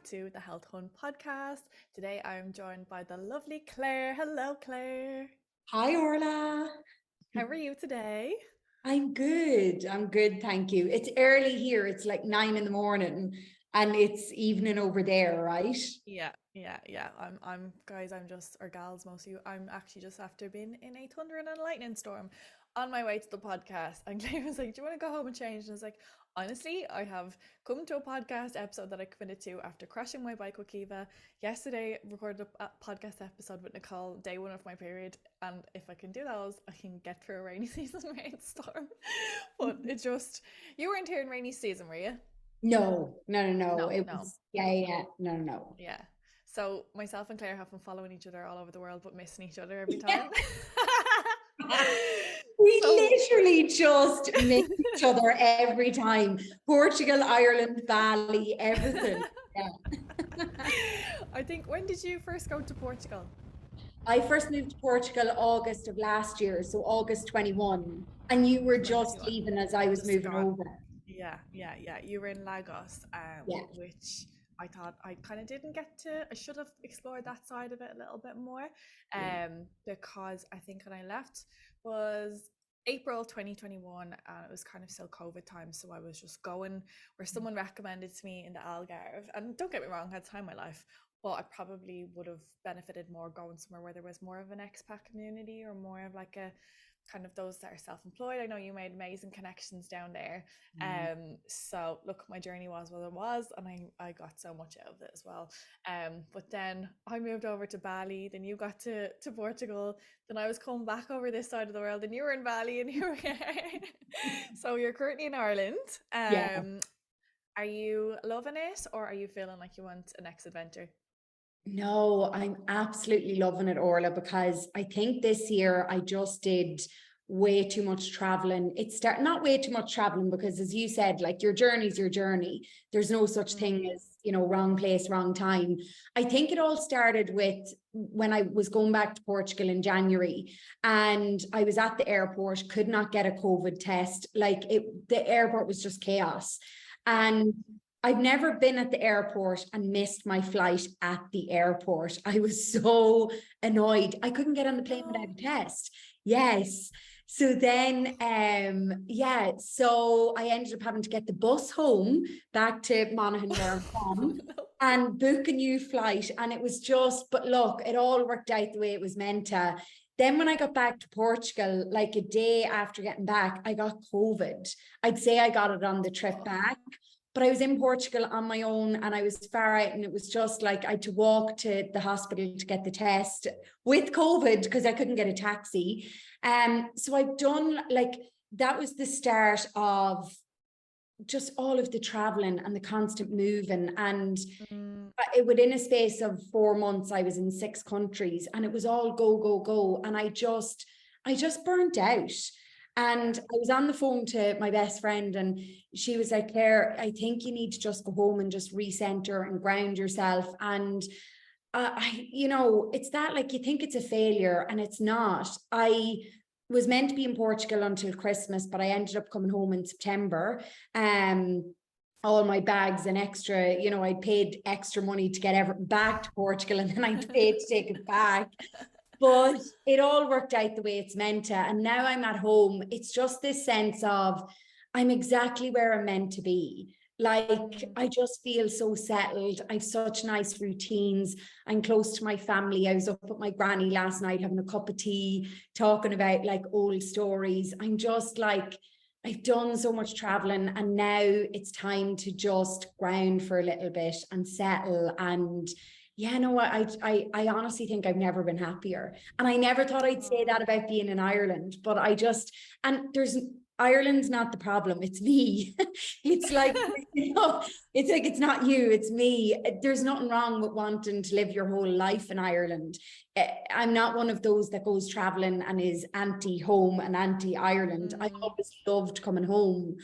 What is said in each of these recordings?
to the Health Hun Podcast. Today I'm joined by the lovely Claire. Hello, Claire. Hi, Orla. How are you today? I'm good. I'm good, thank you. It's early here. It's like 9 a.m. and it's evening over there, right? Yeah. I'm guys, I'm just, or gals, most of you, I'm actually just after being in a thunder and a lightning storm on my way to the podcast. And Claire was like, do you want to go home and change? And I was like, honestly, I have come to a podcast episode that I committed to after crashing my bike with Kiva. Yesterday, recorded a podcast episode with Nicole, day one of my period. And if I can do those, I can get through a rainy season rainstorm. But it just, you weren't here in rainy season, were you? No. No, It no. was, yeah. No. Yeah. So myself and Claire have been following each other all over the world, but missing each other every Yeah. time. We So literally just miss each other every time. Portugal, Ireland, Bali, everything. Yeah. I think, when did you first go to Portugal? I first moved to Portugal August of last year, so August 21. And you were just 21. leaving as I was Just moving gone. over. Yeah. You were in Lagos, Yeah. which I thought I kind of didn't get to. I should have explored that side of it a little bit more, Yeah. because I think when I left was April 2021, and it was kind of still COVID time, so I was just going where someone recommended to me in the Algarve. And don't get me wrong, I had time in my life, but I probably would have benefited more going somewhere where there was more of an expat community, or more of like a kind of those that are self-employed. I know you made amazing connections down there. So look, my journey was what it was, and I got so much out of it as well. But then I moved over to Bali, then you got to Portugal, then I was coming back over this side of the world, and you were in Bali, and you were so you're currently in Ireland. Yeah. Are you loving it, or are you feeling like you want a next adventure? No, I'm absolutely loving it, Orla, because I think this year I just did way too much traveling. Not way too much traveling, because as you said, like, your journey's your journey. There's no such thing Mm. as, wrong place, wrong time. I think it all started with when I was going back to Portugal in January, and I was at the airport, could not get a COVID test. The airport was just chaos. Yeah. And I've never been at the airport and missed my flight at the airport. I was so annoyed. I couldn't get on the plane without No. a test. Yes. So then, so I ended up having to get the bus home back to Monaghan, where I'm from, No. and book a new flight. And it was just, but look, it all worked out the way it was meant to. Then when I got back to Portugal, like a day after getting back, I got COVID. I'd say I got it on the trip back, but I was in Portugal on my own, and I was far out, and it was just like I had to walk to the hospital to get the test with COVID because I couldn't get a taxi. So I've done, like, that was the start of just all of the traveling and the constant moving. And Mm. within a space of 4 months, I was in 6 countries, and it was all go. And I just burnt out. And I was on the phone to my best friend, and she was like, Claire, I think you need to just go home and just recenter and ground yourself. And it's that, like, you think it's a failure, and it's not. I was meant to be in Portugal until Christmas, but I ended up coming home in September. All my bags and extra, I'd paid extra money to get everything back to Portugal, and then I'd paid to take it back. But it all worked out the way it's meant to. And now I'm at home. It's just this sense of I'm exactly where I'm meant to be. Like, I just feel so settled. I've such nice routines. I'm close to my family. I was up with my granny last night having a cup of tea, talking about, like, old stories. I'm just like, I've done so much traveling, and now it's time to just ground for a little bit and settle. And yeah, no, I honestly think I've never been happier. And I never thought I'd say that about being in Ireland, but Ireland's not the problem, it's me. It's like, it's like, it's not you, it's me. There's nothing wrong with wanting to live your whole life in Ireland. I'm not one of those that goes traveling and is anti-home and anti-Ireland. I always loved coming home.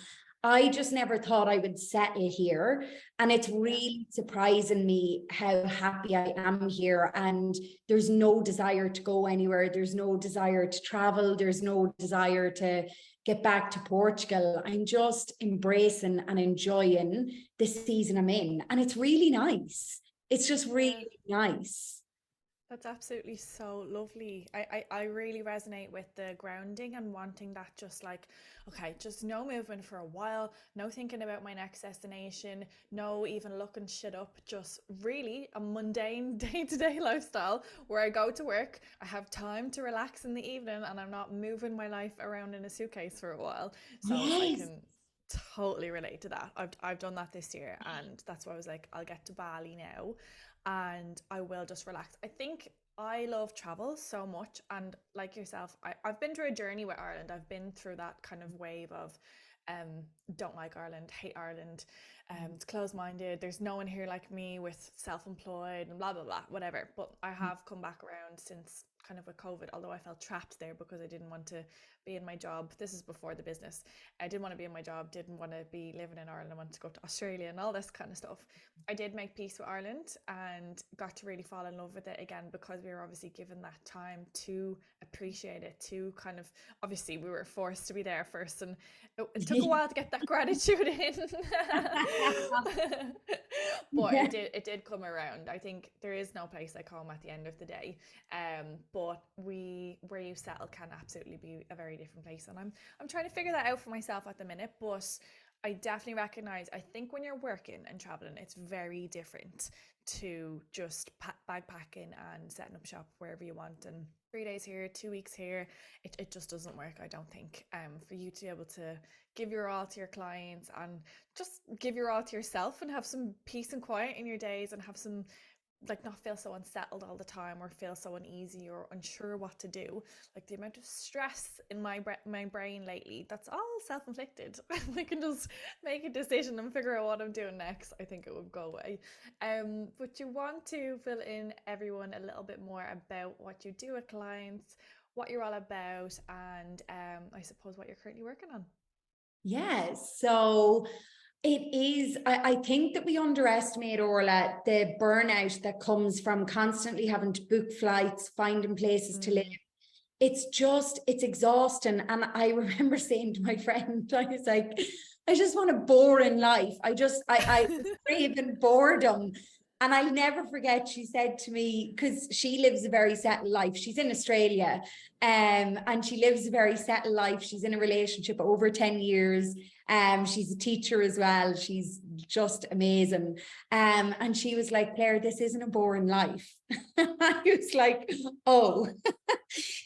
I just never thought I would settle here. And it's really surprising me how happy I am here. And there's no desire to go anywhere. There's no desire to travel. There's no desire to get back to Portugal. I'm just embracing and enjoying the season I'm in. And it's really nice. It's just really nice. That's absolutely so lovely. I really resonate with the grounding and wanting that, just like, okay, just no movement for a while, no thinking about my next destination, no even looking shit up, just really a mundane day-to-day lifestyle where I go to work, I have time to relax in the evening, and I'm not moving my life around in a suitcase for a while. So I Yes. can totally relate to that. I've done that this year, and that's why I was like, I'll get to Bali now and I will just relax. I think I love travel so much, and like yourself, I've been through a journey with Ireland. I've been through that kind of wave of don't like Ireland, hate Ireland, it's closed-minded, there's no one here like me, with self-employed and blah blah blah, whatever. But I have come back around since kind of with COVID, although I felt trapped there because I didn't want to be in my job. This is before the business. I didn't want to be in my job, didn't want to be living in Ireland. I wanted to go to Australia and all this kind of stuff. I did make peace with Ireland and got to really fall in love with it again, because we were obviously given that time to appreciate it, to kind of, obviously we were forced to be there first, and it took a while to get that gratitude in. But it did come around. I think there is no place like home at the end of the day. But where you settle can absolutely be a very different place, and I'm trying to figure that out for myself at the minute. But I definitely recognize, I think when you're working and traveling, it's very different to just backpacking and setting up shop wherever you want, and 3 days here, 2 weeks here. It just doesn't work, I don't think. For you to be able to give your all to your clients and just give your all to yourself and have some peace and quiet in your days, and have some, like, not feel so unsettled all the time or feel so uneasy or unsure what to do. Like, the amount of stress in my brain lately, that's all self-inflicted. I can just make a decision and figure out what I'm doing next, I think it would go away. But you want to fill in everyone a little bit more about what you do with clients, what you're all about, and I suppose what you're currently working on. Yes. So it is, I think that we underestimate, Orla, the burnout that comes from constantly having to book flights, finding places to live. It's exhausting. And I remember saying to my friend, I was like, I just want a boring life. I crave boredom. And I'll never forget, she said to me, because she lives a very settled life. She's in Australia, and she lives a very settled life. She's in a relationship over 10 years. She's a teacher as well. She's just amazing. And she was like, Claire, this isn't a boring life. I was like, oh,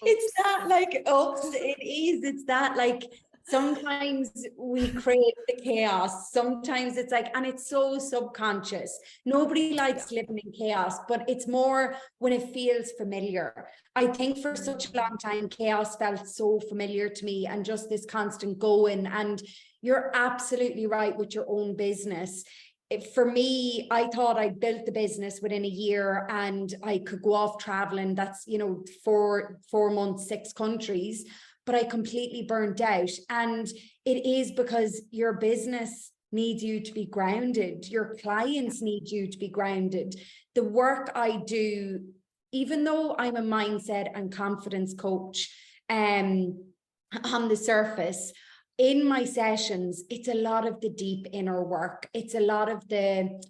it's that like, oops, it is. It's that like, sometimes we crave the chaos. Sometimes it's like, and it's so subconscious. Nobody likes living in chaos, but it's more when it feels familiar. I think for such a long time, chaos felt so familiar to me, and just this constant going. And you're absolutely right with your own business. For me, I thought I built the business within a year and I could go off traveling. That's, 4 months, 6 countries. But I completely burnt out. And it is because your business needs you to be grounded. Your clients need you to be grounded. The work I do, even though I'm a mindset and confidence coach, on the surface, in my sessions, it's a lot of the deep inner work. It's a lot of the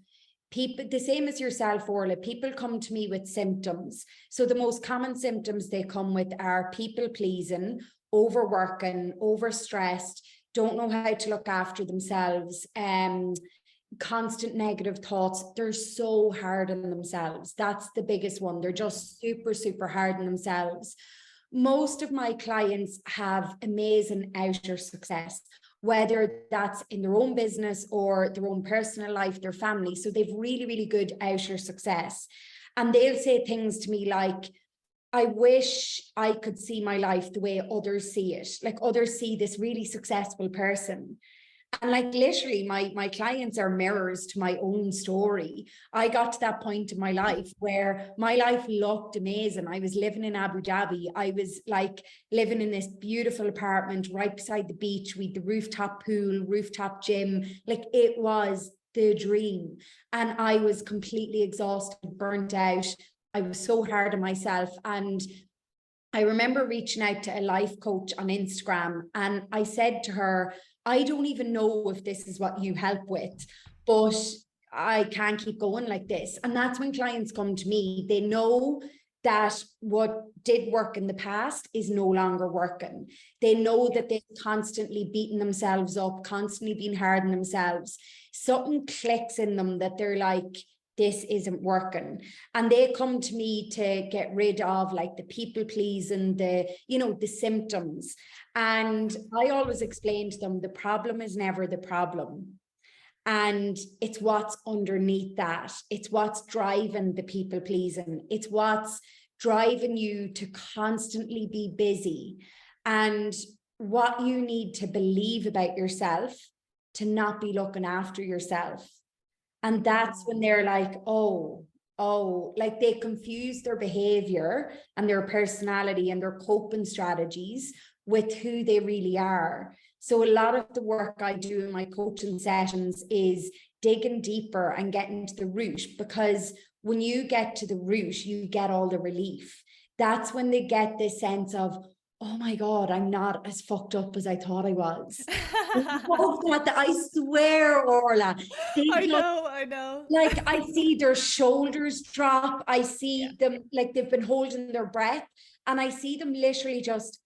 people, the same as yourself, Orla. People come to me with symptoms. So the most common symptoms they come with are people pleasing, overworking, overstressed, don't know how to look after themselves, constant negative thoughts. They're so hard on themselves. That's the biggest one. They're just super, super hard on themselves. Most of my clients have amazing outer success, whether that's in their own business or their own personal life, their family. So they've really, really good outer success. And they'll say things to me like, I wish I could see my life the way others see it. Like, others see this really successful person. And like literally my clients are mirrors to my own story. I got to that point in my life where my life looked amazing. I was living in Abu Dhabi. I was like living in this beautiful apartment right beside the beach with the rooftop pool, rooftop gym. Like it was the dream. And I was completely exhausted, burnt out. I was so hard on myself. And I remember reaching out to a life coach on Instagram and I said to her, I don't even know if this is what you help with, but I can't keep going like this. And that's when clients come to me. They know that what did work in the past is no longer working. They know that they're constantly beating themselves up, constantly being hard on themselves. Something clicks in them that they're like, this isn't working, and they come to me to get rid of like the people pleasing, the symptoms. And I always explain to them the problem is never the problem, and it's what's underneath that. It's what's driving the people pleasing. It's what's driving you to constantly be busy, and what you need to believe about yourself to not be looking after yourself. And that's when they're like, like they confuse their behavior and their personality and their coping strategies with who they really are. So a lot of the work I do in my coaching sessions is digging deeper and getting to the root, because when you get to the root, you get all the relief. That's when they get this sense of, oh my God, I'm not as fucked up as I thought I was. I swear, Orla. I know. Like I see their shoulders drop. I Yeah. see them like they've been holding their breath, and I see them literally just,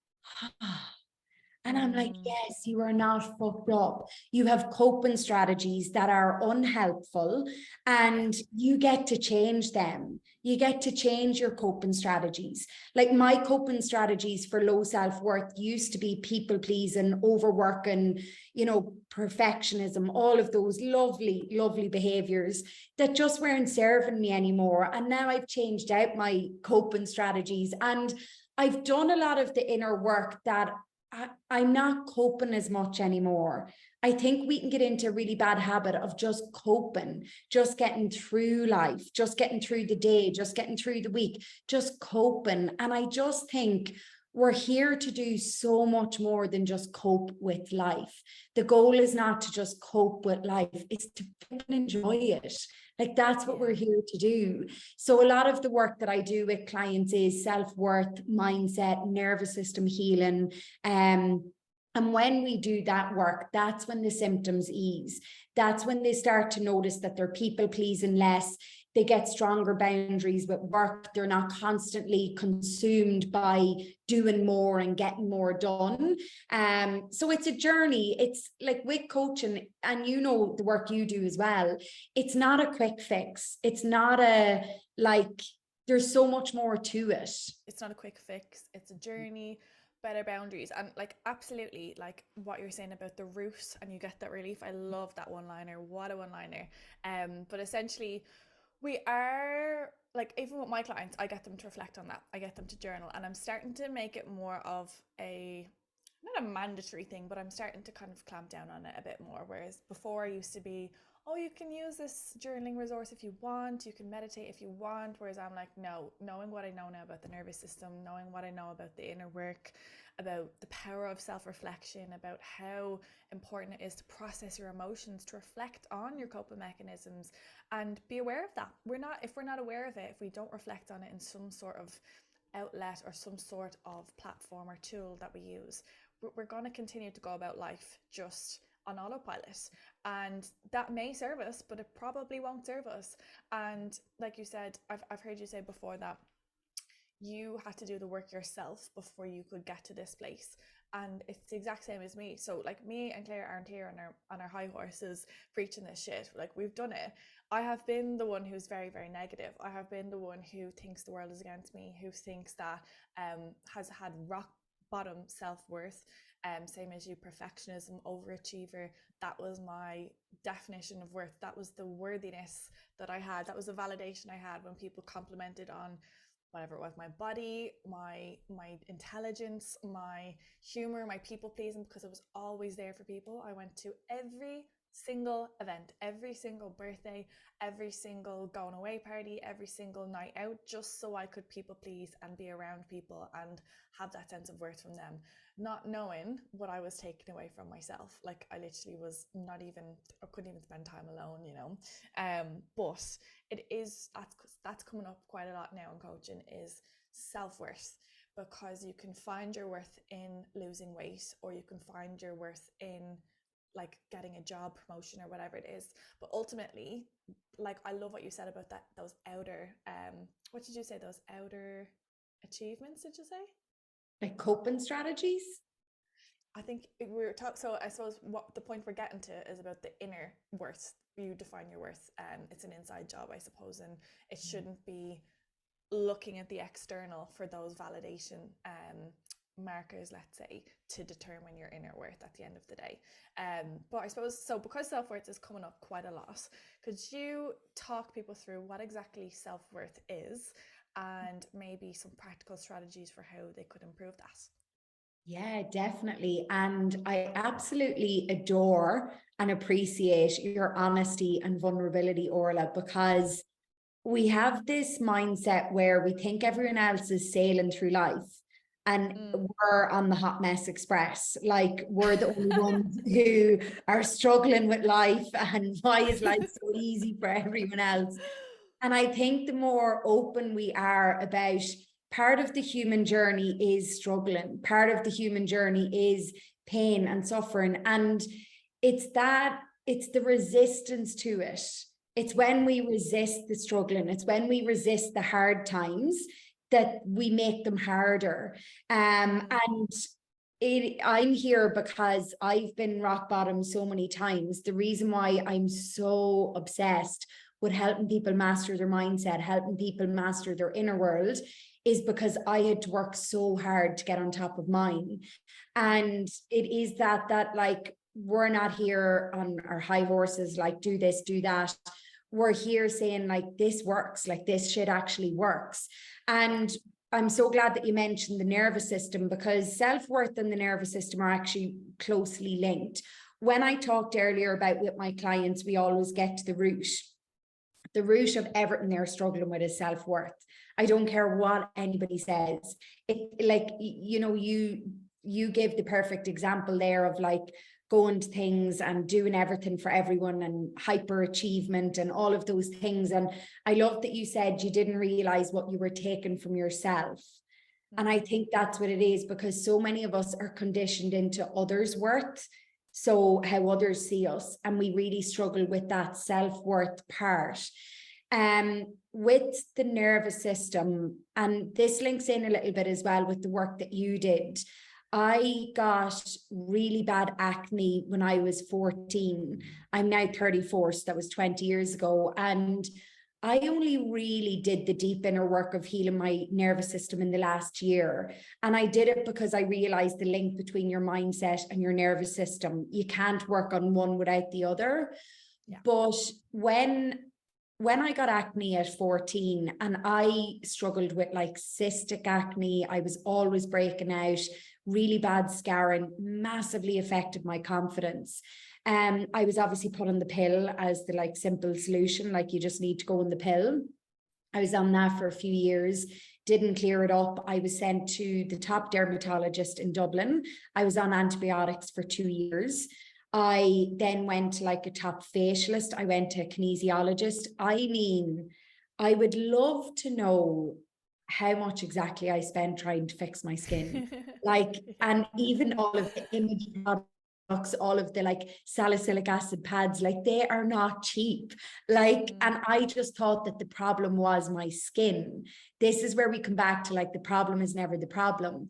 and I'm like, yes, you are not fucked up. You have coping strategies that are unhelpful, and you get to change them. You get to change your coping strategies. Like my coping strategies for low self-worth used to be people pleasing, overworking, perfectionism, all of those lovely, lovely behaviors that just weren't serving me anymore. And now I've changed out my coping strategies, and I've done a lot of the inner work that I'm not coping as much anymore. I think we can get into a really bad habit of just coping, just getting through life, just getting through the day, just getting through the week, just coping. And I just think we're here to do so much more than just cope with life. The goal is not to just cope with life, it's to enjoy it. Like that's what we're here to do. So a lot of the work that I do with clients is self-worth, mindset, nervous system healing. And when we do that work, that's when the symptoms ease. That's when they start to notice that they're people pleasing less. They get stronger boundaries with work. They're not constantly consumed by doing more and getting more done. So it's a journey. It's like with coaching, and the work you do as well, it's not a quick fix. It's not there's so much more to it. It's not a quick fix. It's a journey, better boundaries. And like, absolutely, like what you're saying about the root and you get that relief. I love that one liner. What a one liner. But essentially, we are like, even with my clients, I get them to reflect on that. I get them to journal, and I'm starting to make it more of a, not a mandatory thing, but I'm starting to kind of clamp down on it a bit more. Whereas before I used to be, oh, you can use this journaling resource if you want, you can meditate if you want. Whereas I'm like, no, knowing what I know now about the nervous system, knowing what I know about the inner work, about the power of self-reflection, about how important it is to process your emotions, to reflect on your coping mechanisms and be aware of that. If we're not aware of it, if we don't reflect on it in some sort of outlet or some sort of platform or tool that we use, we're going to continue to go about life just on autopilot, and that may serve us, but it probably won't serve us. And like you said, I've heard you say before that you had to do the work yourself before you could get to this place, and it's the exact same as me. So like, me and Claire aren't here on our high horses preaching this shit. Like, we've done it. I have been the one who's very, very negative. I have been the one who thinks the world is against me, who thinks that has had rock bottom self-worth. Same as you, perfectionism, overachiever. That was my definition of worth. That was the worthiness that I had. That was the validation I had when people complimented on whatever it was, my body, my intelligence, my humor, my people pleasing, because I was always there for people. I went to every single event, every single birthday, every single going away party, every single night out, just so I could people please and be around people and have that sense of worth from them, not knowing what I was taking away from myself. Like I literally was not even, I couldn't even spend time alone, you know. But it is, that's coming up quite a lot now in coaching, is self-worth, because you can find your worth in losing weight, or you can find your worth in like getting a job promotion or whatever it is. But ultimately, like, I love what you said about that, those outer what did you say, those outer achievements, did you say? Like coping strategies. I think we were talking, so I suppose what the point we're getting to is about the inner worth. You define your worth, it's an inside job, I suppose, and it shouldn't be looking at the external for those validation markers, let's say, to determine your inner worth at the end of the day. But I suppose, so because self-worth is coming up quite a lot, could you talk people through what exactly self-worth is, and maybe some practical strategies for how they could improve that? Yeah, definitely. And I absolutely adore and appreciate your honesty and vulnerability, Orla, because we have this mindset where we think everyone else is sailing through life and we're on the hot mess express. Like we're the only ones who are struggling with life, and why is life so easy for everyone else? And I think the more open we are about, part of the human journey is struggling, part of the human journey is pain and suffering. And it's the resistance to it. It's when we resist the struggling, it's when we resist the hard times that we make them harder. And I'm here because I've been rock bottom so many times. The reason why I'm so obsessed with helping people master their mindset, helping people master their inner world, is because I had to work so hard to get on top of mine. And it is that like, we're not here on our high horses, like do this, do that. We're here saying like, this works, like this shit actually works. And I'm so glad that you mentioned the nervous system, because self-worth and the nervous system are actually closely linked. When I talked earlier about with my clients, we always get to the root. The root of everything they're struggling with is self-worth. I don't care what anybody says. It, like, you know, you give the perfect example there of like going to things and doing everything for everyone and hyper achievement and all of those things. And I love that you said you didn't realize what you were taking from yourself. And I think that's what it is, because so many of us are conditioned into others' worth. So how others see us, and we really struggle with that self-worth part. With the nervous system, and this links in a little bit as well with the work that you did. I got really bad acne when I was 14. I'm now 34, so that was 20 years ago. And I only really did the deep inner work of healing my nervous system in the last year. And I did it because I realized the link between your mindset and your nervous system. You can't work on one without the other. Yeah. But when I got acne at 14, and I struggled with like cystic acne, I was always breaking out, really bad scarring, massively affected my confidence. I was obviously put on the pill as the like simple solution, like you just need to go on the pill. I was on that for a few years, didn't clear it up. I was sent to the top dermatologist in Dublin. I was on antibiotics for 2 years. I then went to like a top facialist. I went to a kinesiologist. I mean, I would love to know how much exactly I spent trying to fix my skin. Like, and even all of the image products, all of the like salicylic acid pads, like they are not cheap. Like, and I just thought that the problem was my skin. This is where we come back to like, the problem is never the problem.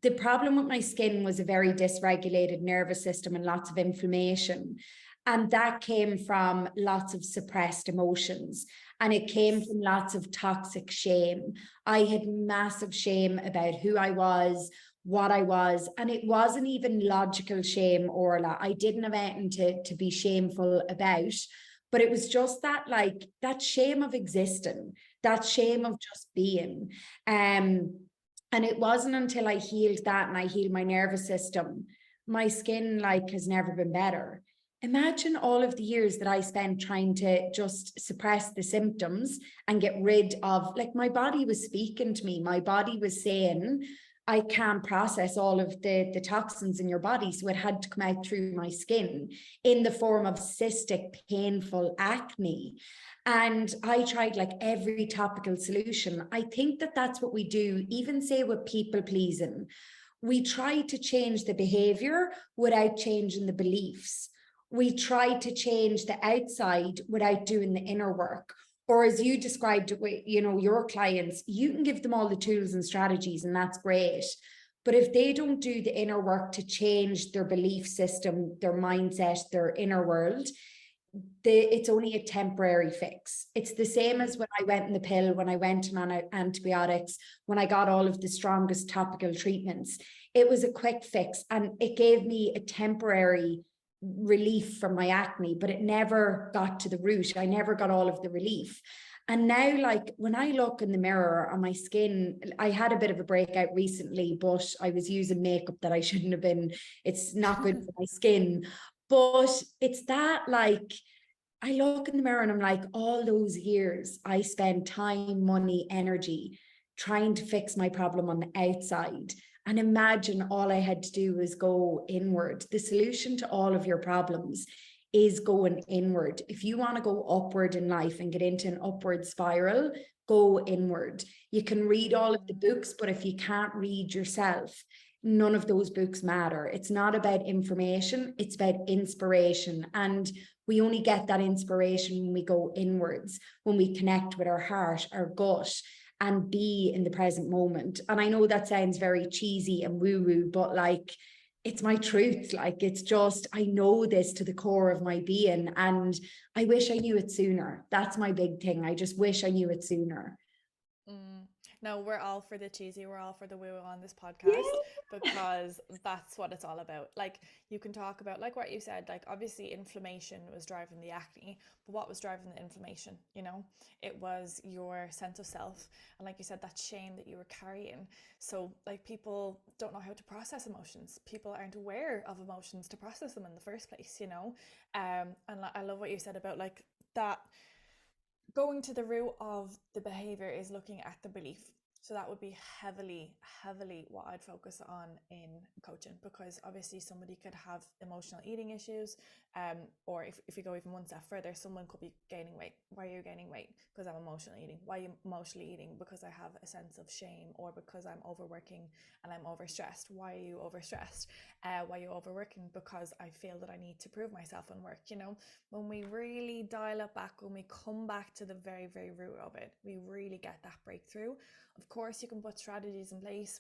The problem with my skin was a very dysregulated nervous system and lots of inflammation. And that came from lots of suppressed emotions. And it came from lots of toxic shame. I had massive shame about who I was, what I was, and it wasn't even logical shame, Orla. I didn't have anything to be shameful about. but it was just that, like, that shame of existing, that shame of just being. And it wasn't until I healed that and I healed my nervous system, my skin like has never been better. Imagine all of the years that I spent trying to just suppress the symptoms and get rid of, like, my body was speaking to me. My body was saying, I can't process all of the toxins in your body. So it had to come out through my skin in the form of cystic, painful acne. And I tried like every topical solution. I think that that's what we do, even say with people pleasing. We try to change the behavior without changing the beliefs. We try to change the outside without doing the inner work. Or as you described it with, you know, your clients, you can give them all the tools and strategies, and that's great. But if they don't do the inner work to change their belief system, their mindset, their inner world, it's only a temporary fix. It's the same as when I went in the pill, when I went on antibiotics, when I got all of the strongest topical treatments. It was a quick fix and it gave me a temporary relief from my acne, but it never got to the root. I never got all of the relief. And now, like, when I look in the mirror on my skin, I had a bit of a breakout recently, but I was using makeup that I shouldn't have been. It's not good for my skin. But it's that, like, I look in the mirror and I'm like, all those years I spent time, money, energy trying to fix my problem on the outside. And imagine all I had to do was go inward. The solution to all of your problems is going inward. If you want to go upward in life and get into an upward spiral, go inward. You can read all of the books, but if you can't read yourself, none of those books matter. It's not about information, it's about inspiration. And we only get that inspiration when we go inwards, when we connect with our heart, our gut, and be in the present moment. And I know that sounds very cheesy and woo-woo, but like, it's my truth. Like, it's just, I know this to the core of my being, and I wish I knew it sooner. That's my big thing. I just wish I knew it sooner. No, we're all for the cheesy, we're all for the woo on this Yeah. podcast because that's what it's all about. Like, you can talk about, like what you said, like obviously inflammation was driving the acne, but what was driving the inflammation? You know, it was your sense of self. And like you said, that shame that you were carrying. So, like, people don't know how to process emotions. People aren't aware of emotions to process them in the first place, you know? And I love what you said about like that going to the root of the behavior is looking at the belief. So that would be heavily what I'd focus on in coaching, because obviously somebody could have emotional eating issues, or if you go even one step further, someone could be gaining weight. Why are you gaining weight? Because I'm emotionally eating. Why are you emotionally eating? Because I have a sense of shame, or because I'm overworking and I'm overstressed. Why are you overstressed? Why are you overworking? Because I feel that I need to prove myself and work. You know, when we really dial it back, when we come back to the very root of it, we really get that breakthrough. Of course, you can put strategies in place.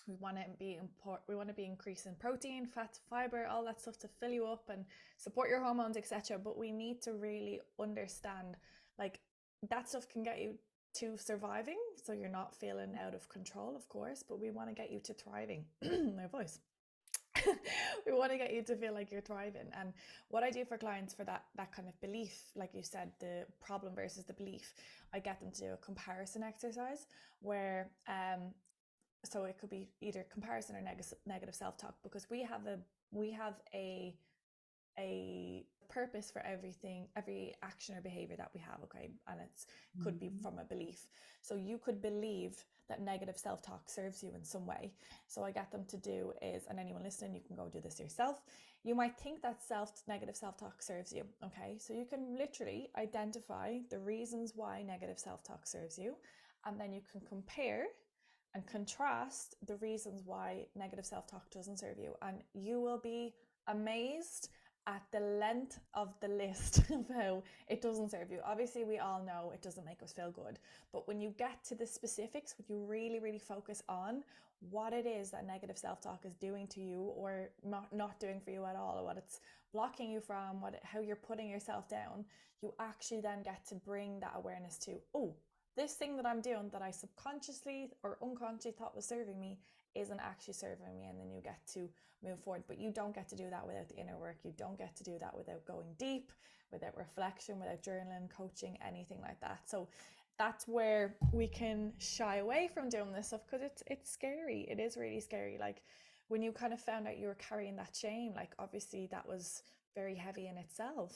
We want to be increasing protein, fat, fiber, all that stuff to fill you up and support your hormones, etc. But we need to really understand, like, that stuff can get you to surviving, so you're not feeling out of control, of course. But we want to get you to thriving. My voice. We want to get you to feel like you're thriving. And what I do for clients for that kind of belief, like you said, the problem versus the belief, I get them to do a comparison exercise where so it could be either comparison or negative self-talk, because we have a purpose for every action or behavior that we have, okay? And it's could be from a belief. So you could believe that negative self-talk serves you in some way. So I get them to do is, and anyone listening, you can go do this yourself. You might think that negative self-talk serves you, okay? So you can literally identify the reasons why negative self-talk serves you, and then you can compare and contrast the reasons why negative self-talk doesn't serve you, and you will be amazed at the length of the list of how it doesn't serve you. Obviously, we all know it doesn't make us feel good, but when you get to the specifics, when you really focus on what it is that negative self-talk is doing to you, or not doing for you at all, or what it's blocking you from, how you're putting yourself down, you actually then get to bring that awareness to, oh, this thing that I'm doing that I subconsciously or unconsciously thought was serving me isn't actually serving me, and then you get to move forward. But you don't get to do that without the inner work. You don't get to do that without going deep, without reflection, without journaling, coaching, anything like that. So that's where we can shy away from doing this stuff, because it's scary. It is really scary. Like when you kind of found out you were carrying that shame, like obviously that was very heavy in itself.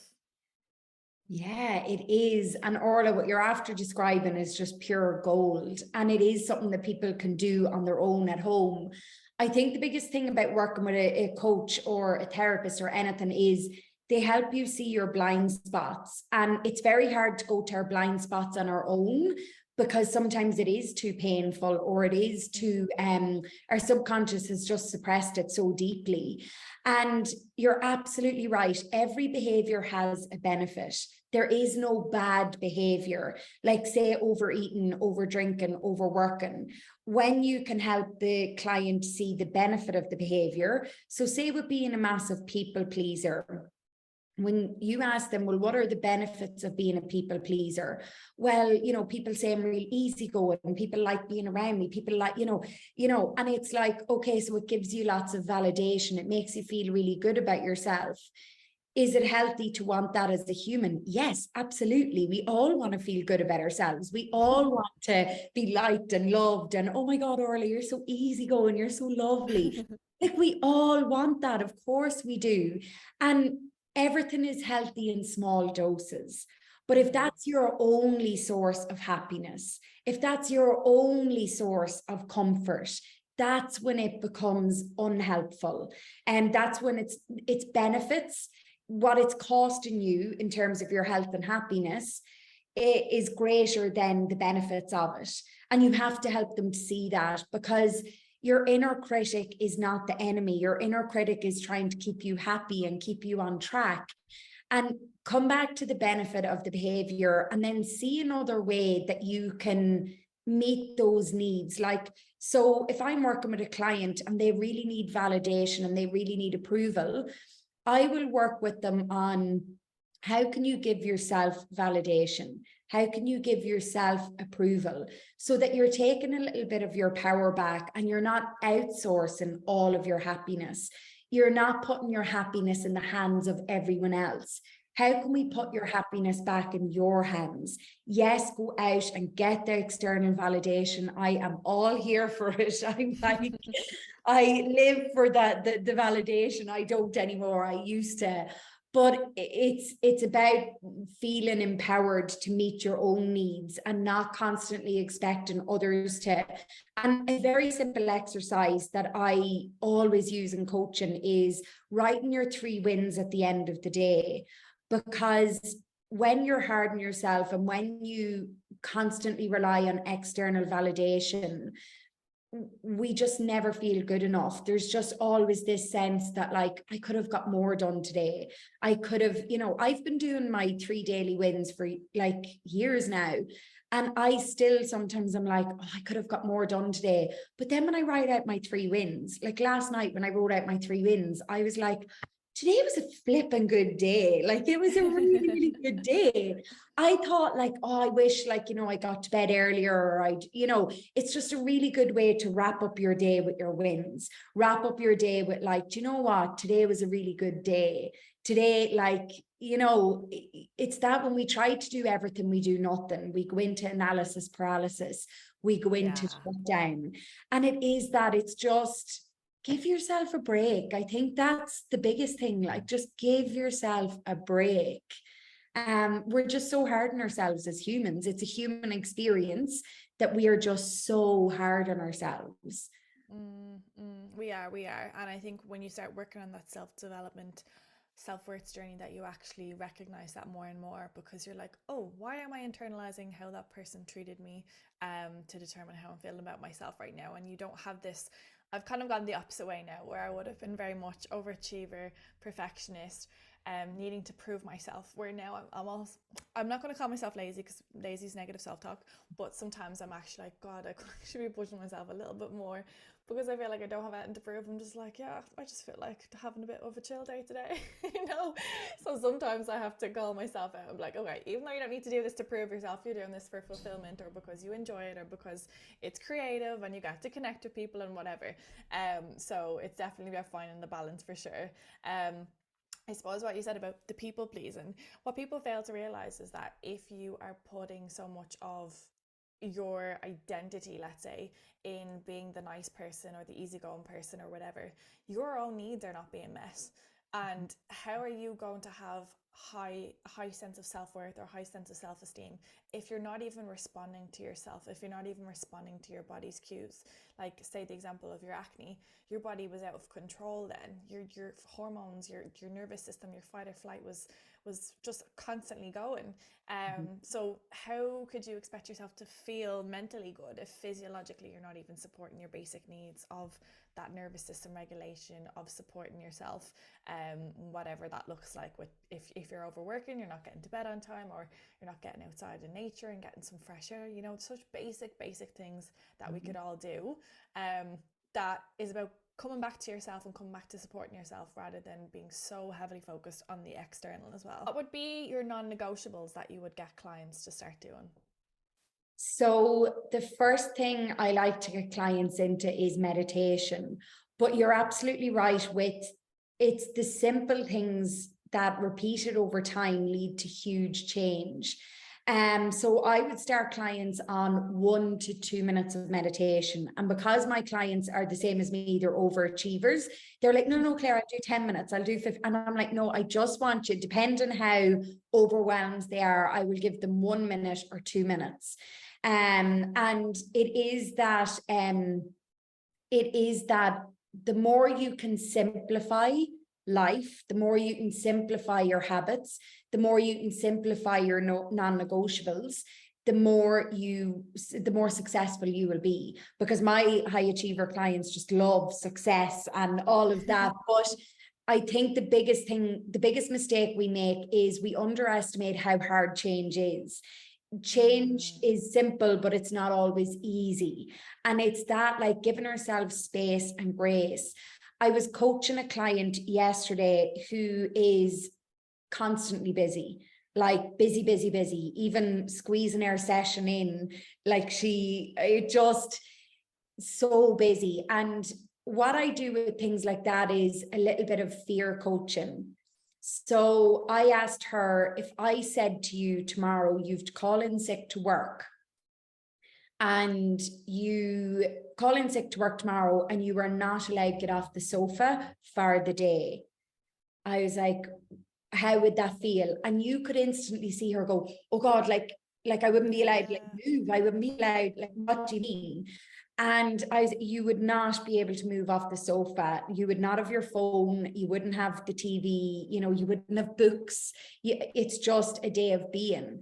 Yeah, it is. And Orla, what you're after describing is just pure gold. And it is something that people can do on their own at home. I think the biggest thing about working with a coach or a therapist or anything is they help you see your blind spots. And it's very hard to go to our blind spots on our own, because sometimes it is too painful, or it is too, our subconscious has just suppressed it so deeply. And you're absolutely right. Every behavior has a benefit. There is no bad behavior, like say overeating, over drinking, overworking. When you can help the client see the benefit of the behavior. So say with being a massive people pleaser, when you ask them, well, what are the benefits of being a people pleaser? Well, people say I'm real easygoing, people like being around me, people like, and it's like, okay, so it gives you lots of validation. It makes you feel really good about yourself. Is it healthy to want that as a human? Yes, absolutely. We all want to feel good about ourselves. We all want to be liked and loved. And oh my God, Orla, you're so easygoing. You're so lovely. Like we all want that. Of course we do. And everything is healthy in small doses. But if that's your only source of happiness, if that's your only source of comfort, that's when it becomes unhelpful. And that's when its benefits, what it's costing you in terms of your health and happiness, is greater than the benefits of it. And you have to help them to see that, because your inner critic is not the enemy. Your inner critic is trying to keep you happy and keep you on track. And come back to the benefit of the behavior, and then see another way that you can meet those needs. Like, so if I'm working with a client and they really need validation and they really need approval, I will work with them on how can you give yourself validation? How can you give yourself approval, so that you're taking a little bit of your power back and you're not outsourcing all of your happiness. You're not putting your happiness in the hands of everyone else. How can we put your happiness back in your hands? Yes, go out and get the external validation. I am all here for it. I'm like, I live for that, the validation. I don't anymore. I used to. But it's about feeling empowered to meet your own needs and not constantly expecting others to. And a very simple exercise that I always use in coaching is writing your 3 wins at the end of the day. Because when you're hard on yourself and when you constantly rely on external validation, we just never feel good enough. There's just always this sense that like, I could have got more done today. I could have, I've been doing my 3 daily wins for like years now. And I still sometimes I'm like, oh, I could have got more done today. But then when I write out my 3 wins, like last night when I wrote out my 3 wins, I was like, today was a flipping good day. Like it was a really, really good day. I thought like, oh, I wish like, I got to bed earlier, or it's just a really good way to wrap up your day with your wins. Wrap up your day with like, do you know what? Today was a really good day. Today, like, it's that when we try to do everything, we do nothing. We go into analysis paralysis. We go into shutdown. And it is that, it's just, give yourself a break. I think that's the biggest thing. Like, just give yourself a break. We're just so hard on ourselves as humans. It's a human experience that we are just so hard on ourselves. We are. And I think when you start working on that self-development, self-worth journey, that you actually recognize that more and more, because you're like, oh, why am I internalizing how that person treated me to determine how I'm feeling about myself right now? And you don't have this. I've kind of gone the opposite way now, where I would have been very much overachiever, perfectionist, needing to prove myself, where now I'm not going to call myself lazy, because lazy is negative self-talk, but sometimes I'm actually like, God, I should be pushing myself a little bit more, because I feel like I don't have anything to prove. I'm just like, yeah, I just feel like having a bit of a chill day today, you know? So sometimes I have to call myself out. I'm like, okay, even though you don't need to do this to prove yourself, you're doing this for fulfillment or because you enjoy it or because it's creative and you get to connect with people and whatever. So it's definitely about finding the balance for sure. I suppose what you said about the people pleasing, what people fail to realize is that if you are putting so much of your identity, let's say, in being the nice person or the easygoing person or whatever, your own needs are not being met. And how are you going to have high sense of self-worth or high sense of self-esteem if you're not even responding to yourself, if you're not even responding to your body's cues? Like, say the example of your acne, your body was out of control then, your hormones, your nervous system, your fight or flight was just constantly going. So how could you expect yourself to feel mentally good if physiologically you're not even supporting your basic needs of that nervous system regulation, of supporting yourself, whatever that looks like, with if you're overworking, you're not getting to bed on time, or you're not getting outside in nature and getting some fresh air, you know, such basic things that we could all do, that is about coming back to yourself and coming back to supporting yourself rather than being so heavily focused on the external as well. What would be your non-negotiables that you would get clients to start doing? So the first thing I like to get clients into is meditation. But you're absolutely right with, it's the simple things that repeated over time lead to huge change. So I would start clients on 1 to 2 minutes of meditation. And because my clients are the same as me, they're overachievers. They're like, no, Claire, I'll do 10 minutes. I'll do 50. And I'm like, no, I just want you, depending how overwhelmed they are, I will give them 1 minute or 2 minutes. And it is that the more you can simplify life, the more you can simplify your habits, the more you can simplify your non-negotiables, the more successful you will be. Because my high achiever clients just love success and all of that. But I think the biggest mistake we make is we underestimate how hard change is. Change is simple, but it's not always easy. And it's that, like, giving ourselves space and grace. I was coaching a client yesterday who is constantly busy, like busy, even squeezing our session in, like just so busy. And what I do with things like that is a little bit of fear coaching. So I asked her, if I said to you tomorrow, you've to call in sick to work, and you call in sick to work tomorrow and you are not allowed to get off the sofa for the day, I was like, how would that feel? And you could instantly see her go, oh God, like I wouldn't be allowed to move. I wouldn't be allowed, like, what do you mean? And you would not be able to move off the sofa. You would not have your phone. You wouldn't have the TV, you know, you wouldn't have books. It's just a day of being.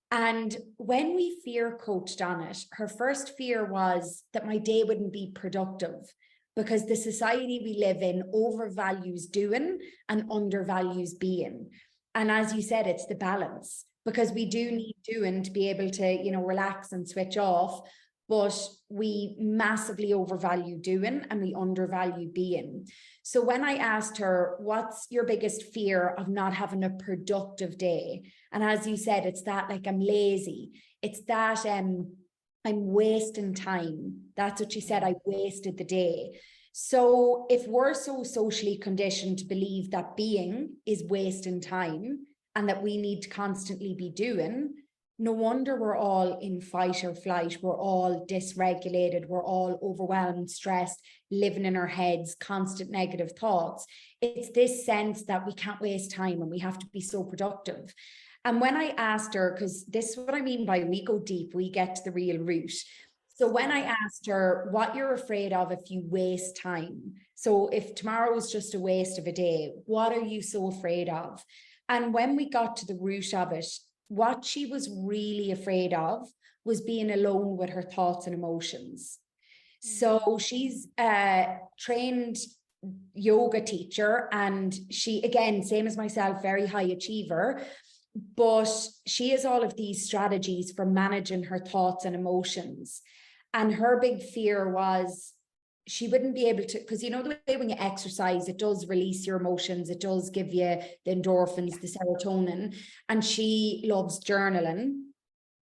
And when we fear coached on it, her first fear was that my day wouldn't be productive, because the society we live in overvalues doing and undervalues being. And as you said, it's the balance, because we do need doing to be able to, you know, relax and switch off. But we massively overvalue doing and we undervalue being. So when I asked her, what's your biggest fear of not having a productive day? And as you said, it's that, like, I'm lazy. It's that I'm wasting time. That's what she said. I wasted the day. So if we're so socially conditioned to believe that being is wasting time and that we need to constantly be doing, no wonder we're all in fight or flight. We're all dysregulated. We're all overwhelmed, stressed, living in our heads, constant negative thoughts. It's this sense that we can't waste time and we have to be so productive. And when I asked her, because this is what I mean by we go deep, we get to the real root. So when I asked her what you're afraid of if you waste time, so if tomorrow is just a waste of a day, what are you so afraid of? And when we got to the root of it, what she was really afraid of was being alone with her thoughts and emotions. So she's a trained yoga teacher, and she, again, same as myself, very high achiever, but she has all of these strategies for managing her thoughts and emotions. And her big fear was, she wouldn't be able to, because you know the way when you exercise, it does release your emotions, it does give you the endorphins, the serotonin, and she loves journaling.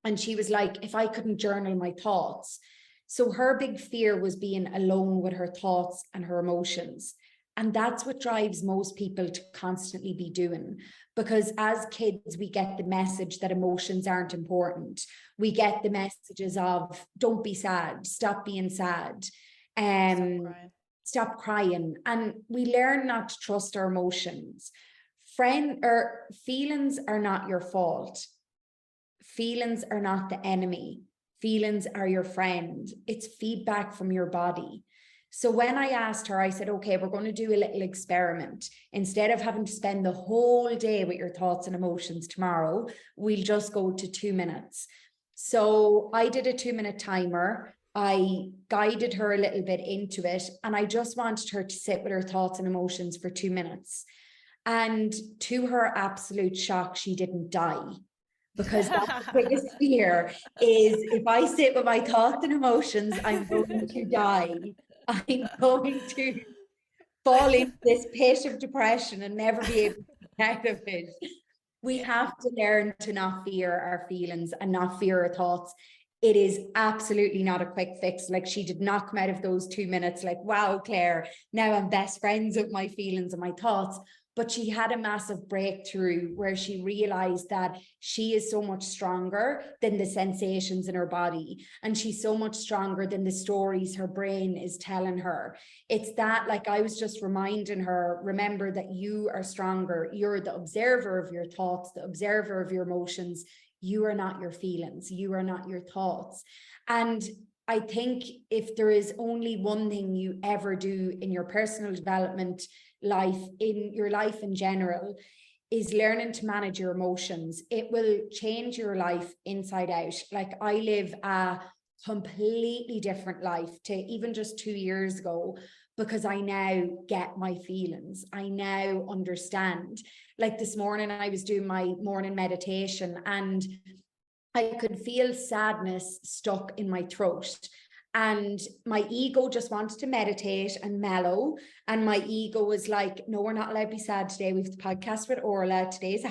And she was like, if I couldn't journal my thoughts. So her big fear was being alone with her thoughts and her emotions. And that's what drives most people to constantly be doing. Because as kids, we get the message that emotions aren't important. We get the messages of, don't be sad, stop being sad, stop crying. And we learn not to trust our emotions. Feelings are not your fault. Feelings are not the enemy. Feelings are your friend. It's feedback from your body. So when I asked her, I said, okay, we're going to do a little experiment. Instead of having to spend the whole day with your thoughts and emotions tomorrow, we'll just go to 2 minutes. So I did a 2-minute timer. I guided her a little bit into it, and I just wanted her to sit with her thoughts and emotions for 2 minutes. And to her absolute shock, she didn't die. Because that's the biggest fear is, if I sit with my thoughts and emotions, I'm going to die. I'm going to fall into this pit of depression and never be able to get out of it. We have to learn to not fear our feelings and not fear our thoughts. It is absolutely not a quick fix. Like, she did not come out of those 2 minutes like, wow, Claire, now I'm best friends with my feelings and my thoughts. But she had a massive breakthrough where she realized that she is so much stronger than the sensations in her body. And she's so much stronger than the stories her brain is telling her. It's that, like, I was just reminding her, remember that you are stronger. You're the observer of your thoughts, the observer of your emotions. You are not your feelings. You are not your thoughts. And I think if there is only one thing you ever do in your personal development life, in your life in general, is learning to manage your emotions. It will change your life inside out. Like, I live a completely different life to even just 2 years ago, because I now get my feelings. I now understand. Like, this morning I was doing my morning meditation and I could feel sadness stuck in my throat. And my ego just wanted to meditate and mellow. And my ego was like, no, we're not allowed to be sad today. We have the podcast with Orla. Today's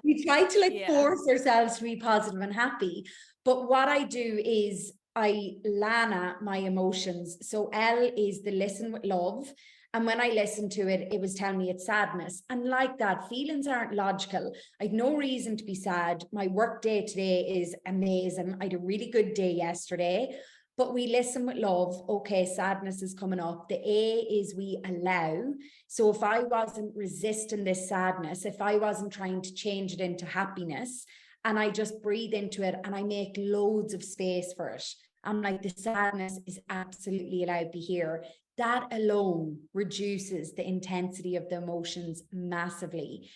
we try to force ourselves to be positive and happy. But what I do is I Lana my emotions. So L is the listen with love. And when I listened to it, it was telling me it's sadness. And like that, feelings aren't logical. I had no reason to be sad. My work day today is amazing. I had a really good day yesterday. But we listen with love. Okay, sadness is coming up. The A is we allow. So if I wasn't resisting this sadness, if I wasn't trying to change it into happiness, and I just breathe into it and I make loads of space for it, I'm like, the sadness is absolutely allowed to be here. That alone reduces the intensity of the emotions massively.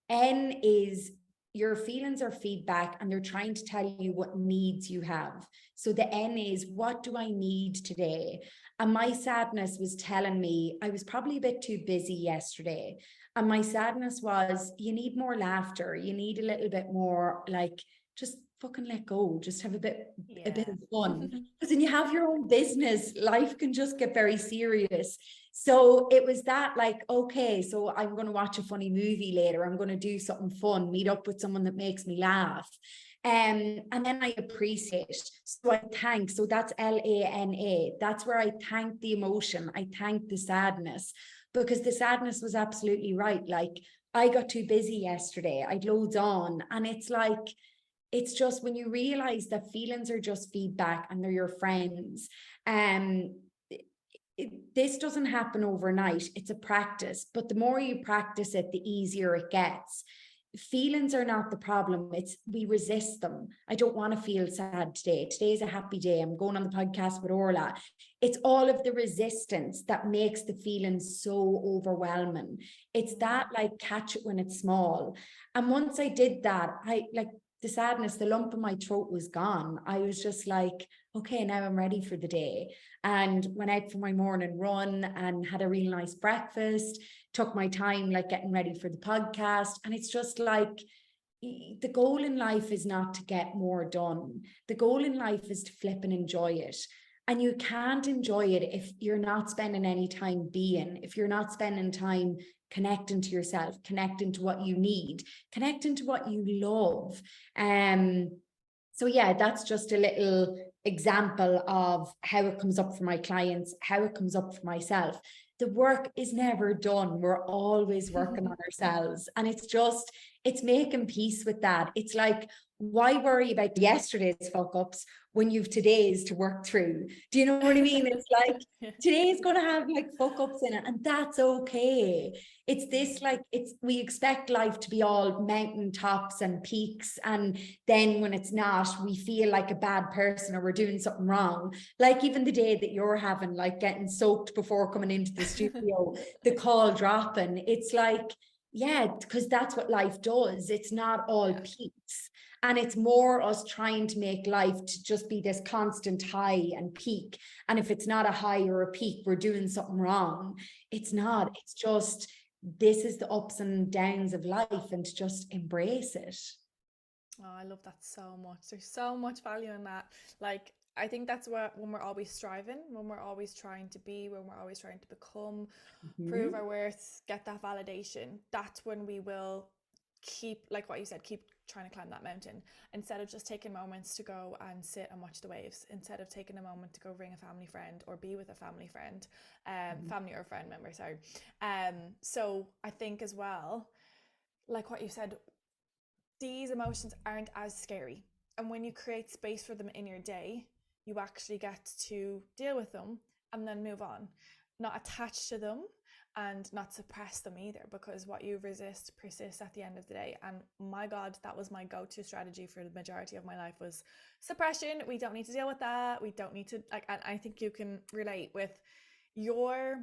N is your feelings are feedback and they're trying to tell you what needs you have. So the N is, what do I need today? And my sadness was telling me I was probably a bit too busy yesterday. And my sadness was, you need more laughter. You need a little bit more, like, just fucking let go. Just have a bit of fun. Because when you have your own business, life can just get very serious. So it was that, like, okay, so I'm going to watch a funny movie later. I'm going to do something fun, meet up with someone that makes me laugh. And then I appreciate. So I thank. So that's LANA. That's where I thank the emotion. I thank the sadness, because the sadness was absolutely right. Like, I got too busy yesterday. I'd loads on. And it's like, it's just when you realize that feelings are just feedback and they're your friends. This doesn't happen overnight. It's a practice, but the more you practice it, the easier it gets. Feelings are not the problem. It's we resist them. I don't want to feel sad today. Today's a happy day. I'm going on the podcast with Orla. It's all of the resistance that makes the feelings so overwhelming. It's that, like, catch it when it's small. And once I did that, the sadness, the lump in my throat was gone. I was just like, okay, now I'm ready for the day. And went out for my morning run and had a really nice breakfast, took my time, like, getting ready for the podcast. And it's just like, the goal in life is not to get more done. The goal in life is to flip and enjoy it. And you can't enjoy it if you're not spending any time being, if you're not spending time connecting to yourself, connecting to what you need, connecting to what you love. So yeah, that's just a little example of how it comes up for my clients, how it comes up for myself. The work is never done. We're always working on ourselves. And it's making peace with that. It's like, why worry about yesterday's fuck ups when you've today's to work through? Do you know what I mean? It's like today's going to have like fuck ups in it, and that's okay. It's this, like, we expect life to be all mountain tops and peaks, and then when it's not, we feel like a bad person or we're doing something wrong. Like even the day that you're having, like getting soaked before coming into the studio, the call dropping, it's like, yeah, because that's what life does. It's not all peaks. And it's more us trying to make life to just be this constant high and peak. And if it's not a high or a peak, we're doing something wrong. It's not. It's just, this is the ups and downs of life, and to just embrace it. Oh, I love that so much. There's so much value in that. Like, I think that's what, when we're always striving, when we're always trying to be, when we're always trying to become, prove our worth, get that validation, that's when we will keep, like what you said, keep trying to climb that mountain, instead of just taking moments to go and sit and watch the waves, instead of taking a moment to go ring a family friend or be with a family friend, family or friend member, sorry. So I think as well, like what you said, these emotions aren't as scary. And when you create space for them in your day, you actually get to deal with them and then move on, not attach to them and not suppress them either, because what you resist persists at the end of the day. And my God, that was my go-to strategy for the majority of my life, was suppression. We don't need to deal with that. We don't need to, like, and I think you can relate with your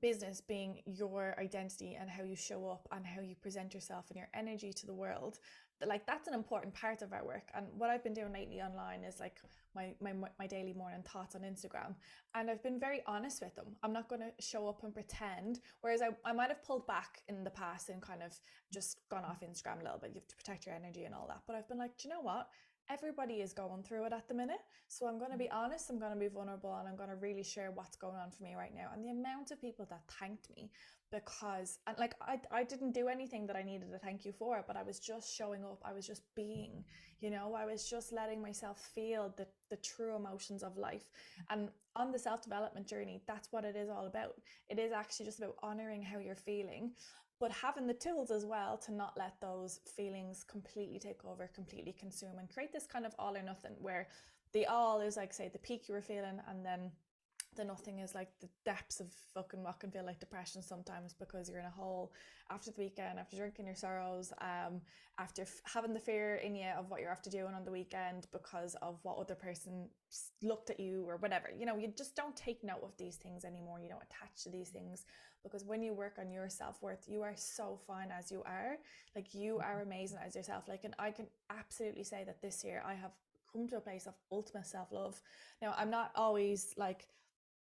business being your identity and how you show up and how you present yourself and your energy to the world. Like, that's an important part of our work. And what I've been doing lately online is like my daily morning thoughts on Instagram, and I've been very honest with them. I'm not going to show up and pretend, whereas I might have pulled back in the past and kind of just gone off Instagram a little bit. You have to protect your energy and all that, but I've been like, do you know what, everybody is going through it at the minute. So I'm going to be honest, I'm going to be vulnerable, and I'm going to really share what's going on for me right now. And the amount of people that thanked me, because, and like, I didn't do anything that I needed to thank you for, but I was just showing up. I was just being, I was just letting myself feel the true emotions of life. And on the self-development journey, that's what it is all about. It is actually just about honoring how you're feeling, but having the tools as well to not let those feelings completely take over, completely consume, and create this kind of all or nothing, where the all is like, say, the peak you were feeling, and then the nothing is like the depths of fucking what can feel like depression sometimes, because you're in a hole after the weekend, after drinking your sorrows, after having the fear in you of what you're after doing on the weekend because of what other person looked at you or whatever. You just don't take note of these things anymore. You don't attach to these things, because when you work on your self-worth, you are so fine as you are. Like, you are amazing as yourself. Like, and I can absolutely say that this year I have come to a place of ultimate self-love. Now, I'm not always like,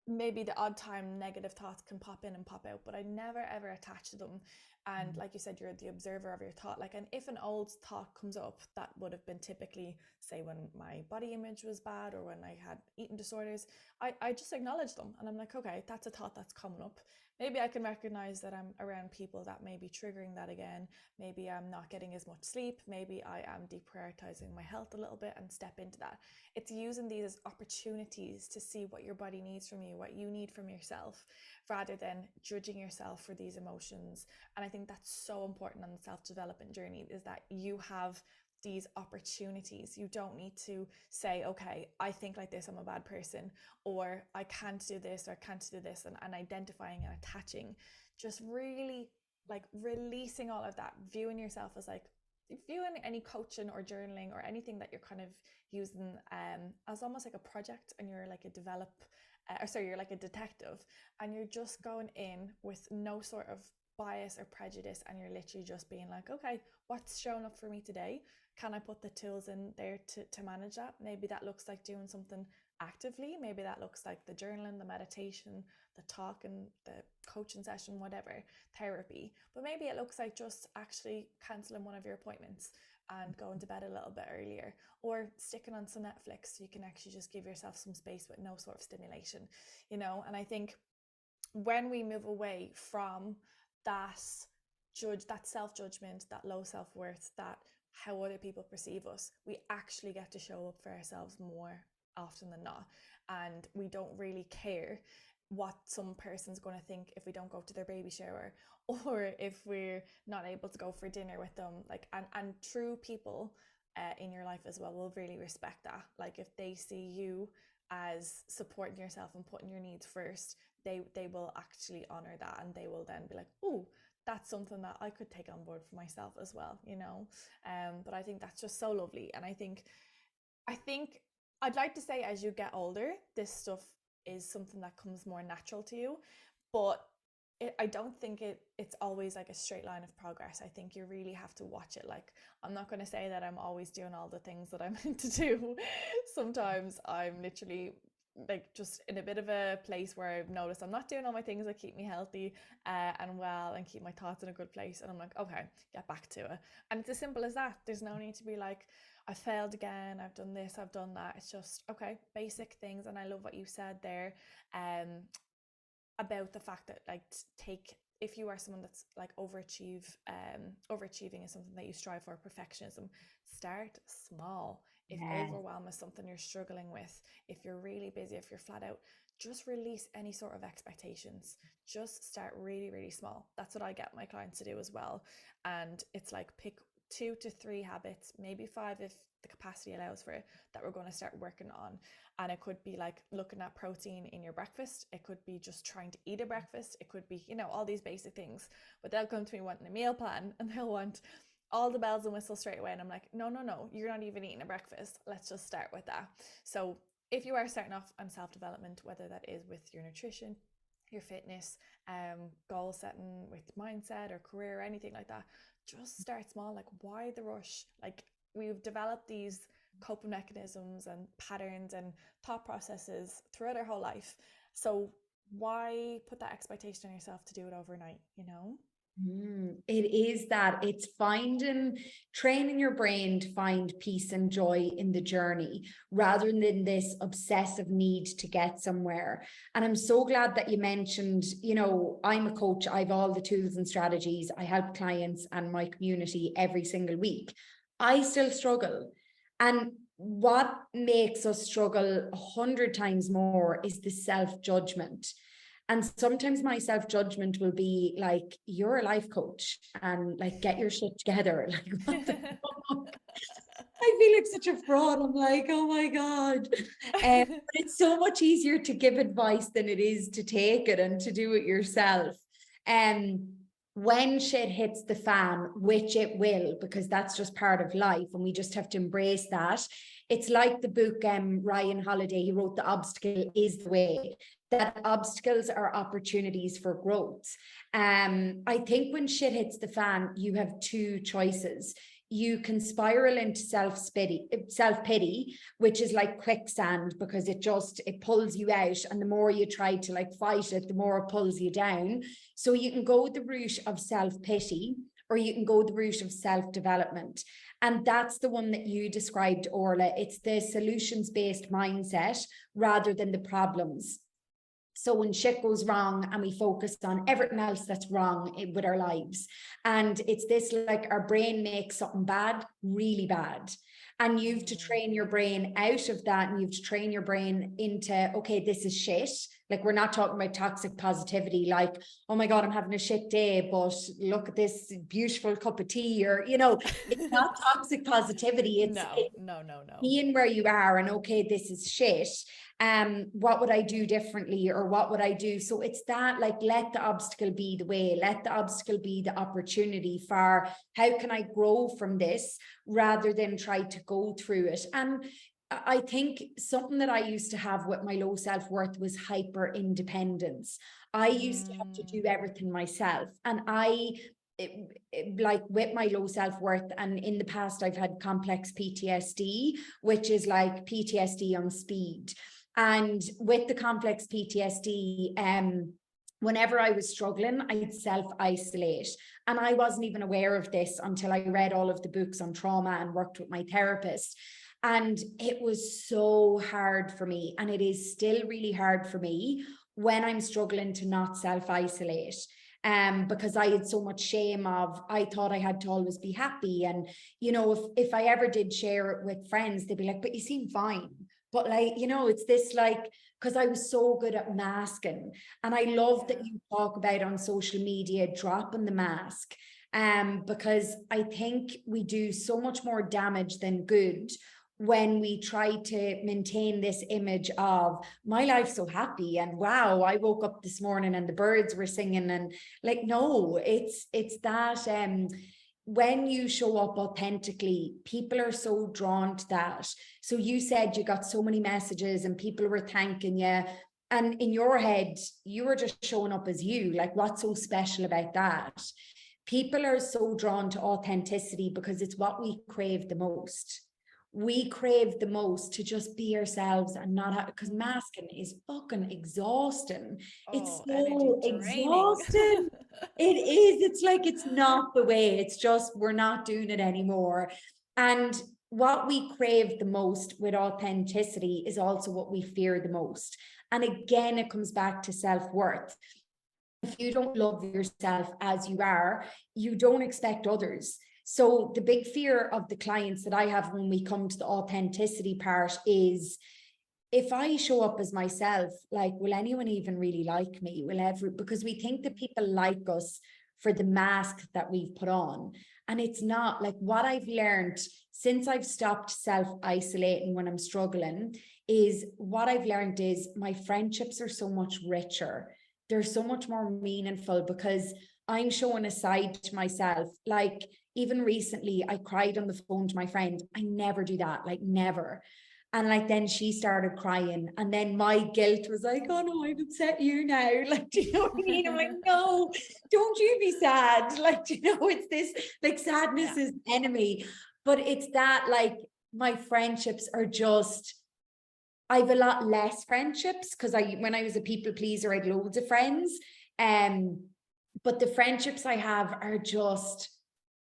maybe the odd time negative thoughts can pop in and pop out, but I never ever attach to them. And like you said, you're the observer of your thought. Like, and if an old thought comes up that would have been typically, say, when my body image was bad or when I had eating disorders, I just acknowledge them, and I'm like, okay, that's a thought that's coming up. Maybe I can recognize that I'm around people that may be triggering that again. Maybe I'm not getting as much sleep. Maybe I am deprioritizing my health a little bit, and step into that. It's using these as opportunities to see what your body needs from you, what you need from yourself, rather than judging yourself for these emotions. And I think that's so important on the self-development journey, is that you have these opportunities. You don't need to say, okay, I think like this, I'm a bad person, or I can't do this, or I can't do this, and identifying and attaching. Just really like releasing all of that, viewing yourself as like, viewing any coaching or journaling or anything that you're kind of using as almost like a project, and you're like you're like a detective, and you're just going in with no sort of bias or prejudice, and you're literally just being like, okay, what's showing up for me today? Can I put the tools in there to manage that? Maybe that looks like doing something actively. Maybe that looks like the journaling, the meditation, the talk, and the coaching session, whatever, therapy. But maybe it looks like just actually cancelling one of your appointments, and going to bed a little bit earlier, or sticking on some Netflix so you can actually just give yourself some space with no sort of stimulation, you know. And I think when we move away from that that self-judgment, that low self-worth, that how other people perceive us, we actually get to show up for ourselves more often than not. And we don't really care what some person's going to think if we don't go to their baby shower, or if we're not able to go for dinner with them. Like, and true people in your life as well will really respect that. Like, if they see you as supporting yourself and putting your needs first, they will actually honor that, and they will then be like, oh, that's something that I could take on board for myself as well, you know. But I think that's just so lovely. And I think I'd like to say, as you get older, this stuff is something that comes more natural to you, but I don't think it's always like a straight line of progress. I think you really have to watch it. Like, I'm not going to say that I'm always doing all the things that I'm meant to do. Sometimes I'm literally like just in a bit of a place where I've noticed I'm not doing all my things that keep me healthy and well, and keep my thoughts in a good place, and I'm like, okay, get back to it. And it's as simple as that. There's no need to be like, I failed again, I've done this, I've done that. It's just, okay, basic things. And I love what you said there about the fact that, like, take, if you are someone that's like overachieving is something that you strive for, perfectionism, start small. If Yes. overwhelm is something you're struggling with, if you're really busy, if you're flat out, just release any sort of expectations. Just start really, really small. That's what I get my clients to do as well. And it's like, pick 2 to 3 habits, maybe 5 if the capacity allows for it, that we're going to start working on. And it could be like looking at protein in your breakfast. It could be just trying to eat a breakfast. It could be, you know, all these basic things. But they'll come to me wanting a meal plan, and they'll want all the bells and whistles straight away. And I'm like, no, no, no, you're not even eating a breakfast. Let's just start with that. So if you are starting off on self-development, whether that is with your nutrition, your fitness, goal setting with mindset or career or anything like that, just start small. Like, why the rush? Like, we've developed these coping mechanisms and patterns and thought processes throughout our whole life. So why put that expectation on yourself to do it overnight, you know? It is that, it's training your brain to find peace and joy in the journey rather than this obsessive need to get somewhere. And I'm so glad that you mentioned, you know, I'm a coach, I have all the tools and strategies, I help clients and my community every single week. I still struggle. And what makes us struggle 100 times more is the self-judgment. And sometimes my self-judgment will be like, you're a life coach and like, get your shit together. Like, what the fuck? I feel like such a fraud. I'm like, oh my God. But it's so much easier to give advice than it is to take it and to do it yourself. When shit hits the fan, which it will, because that's just part of life and we just have to embrace that. It's like the book Ryan Holiday, he wrote The Obstacle Is the Way, that obstacles are opportunities for growth. I think when shit hits the fan, you have 2 choices. You can spiral into self-pity, which is like quicksand, because it pulls you out. And the more you try to like fight it, the more it pulls you down. So you can go the route of self-pity, or you can go the route of self-development. And that's the one that you described, Orla. It's the solutions-based mindset rather than the problems. So when shit goes wrong and we focus on everything else that's wrong with our lives, and it's this, like, our brain makes something bad really bad, and you've to train your brain out of that, and you've to train your brain into, okay, this is shit. Like, we're not talking about toxic positivity, like, oh my God, I'm having a shit day, but look at this beautiful cup of tea, or, you know, it's not toxic positivity. It's no. being where you are and, okay, this is shit. What would I do differently, or what would I do? So it's that, like, let the obstacle be the way, let the obstacle be the opportunity for how can I grow from this, rather than try to go through it. And I think something that I used to have with my low self-worth was hyper independence. I used to have to do everything myself, and like, with my low self-worth, and in the past I've had complex PTSD, which is like PTSD on speed. And with the complex PTSD, whenever I was struggling, I'd self-isolate. And I wasn't even aware of this until I read all of the books on trauma and worked with my therapist. And it was so hard for me. And it is still really hard for me when I'm struggling to not self-isolate. Because I had so much shame of, I thought I had to always be happy. And, you know, if I ever did share it with friends, they'd be like, but you seem fine. But like, you know, it's this like, because I was so good at masking. And I love that you talk about on social media, dropping the mask. Because I think we do so much more damage than good when we try to maintain this image of my life's so happy and wow, I woke up this morning and the birds were singing, and like, no, it's that when you show up authentically, people are so drawn to that. So you said you got so many messages and people were thanking you, and in your head you were just showing up as you. Like, what's so special about that? People are so drawn to authenticity because it's what we crave the most. We crave the most to just be ourselves and not have, because masking is fucking exhausting. It's Oh, energy so draining. exhausting. It is. It's like, it's not the way. It's just, we're not doing it anymore. And what we crave the most with authenticity is also what we fear the most. And again, it comes back to self-worth. If you don't love yourself as you are, you don't expect others. So the big fear of the clients that I have when we come to the authenticity part is, if I show up as myself, like, will anyone even really like me? Because we think that people like us for the mask that we've put on. And it's not. Like, what I've learned since I've stopped self-isolating when I'm struggling is, what I've learned is my friendships are so much richer. They're so much more meaningful because I'm showing a side to myself. Like, even recently, I cried on the phone to my friend. I never do that, like, never. And like, then she started crying. And then my guilt was like, oh no, I've upset you now. Like, do you know what I mean? I'm like, no, don't you be sad. Like, do you know, it's this, like, sadness is the enemy. But it's that, like, my friendships are just, I have a lot less friendships because when I was a people pleaser, I had loads of friends. But the friendships I have are just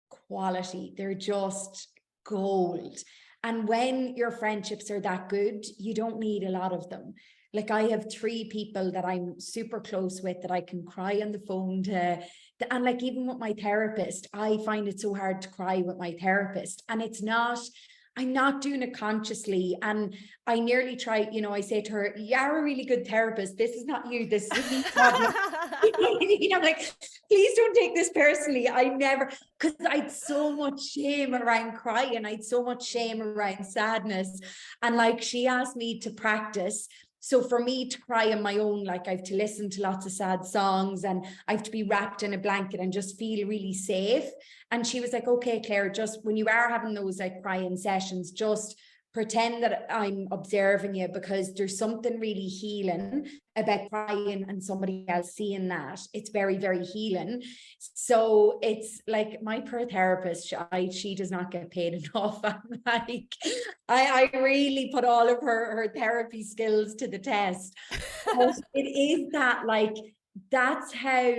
quality. They're just gold. And when your friendships are that good, you don't need a lot of them. Like, I have 3 people that I'm super close with that I can cry on the phone to. And like, even with my therapist, I find it so hard to cry with my therapist. And it's not, I'm not doing it consciously. And I nearly try, you know, I say to her, you're a really good therapist. This is not you. This is me problem. You know, like, please don't take this personally. I never, because I'd so much shame around crying. I'd so much shame around sadness. And like, she asked me to practice. So for me to cry on my own, like, I have to listen to lots of sad songs and I have to be wrapped in a blanket and just feel really safe. And she was like, okay, Claire, just when you are having those like crying sessions, just pretend that I'm observing you, because there's something really healing about crying and somebody else seeing that. It's very, very healing. So it's like, my poor therapist, she does not get paid enough. I'm like, I really put all of her therapy skills to the test. But it is that, like, that's how,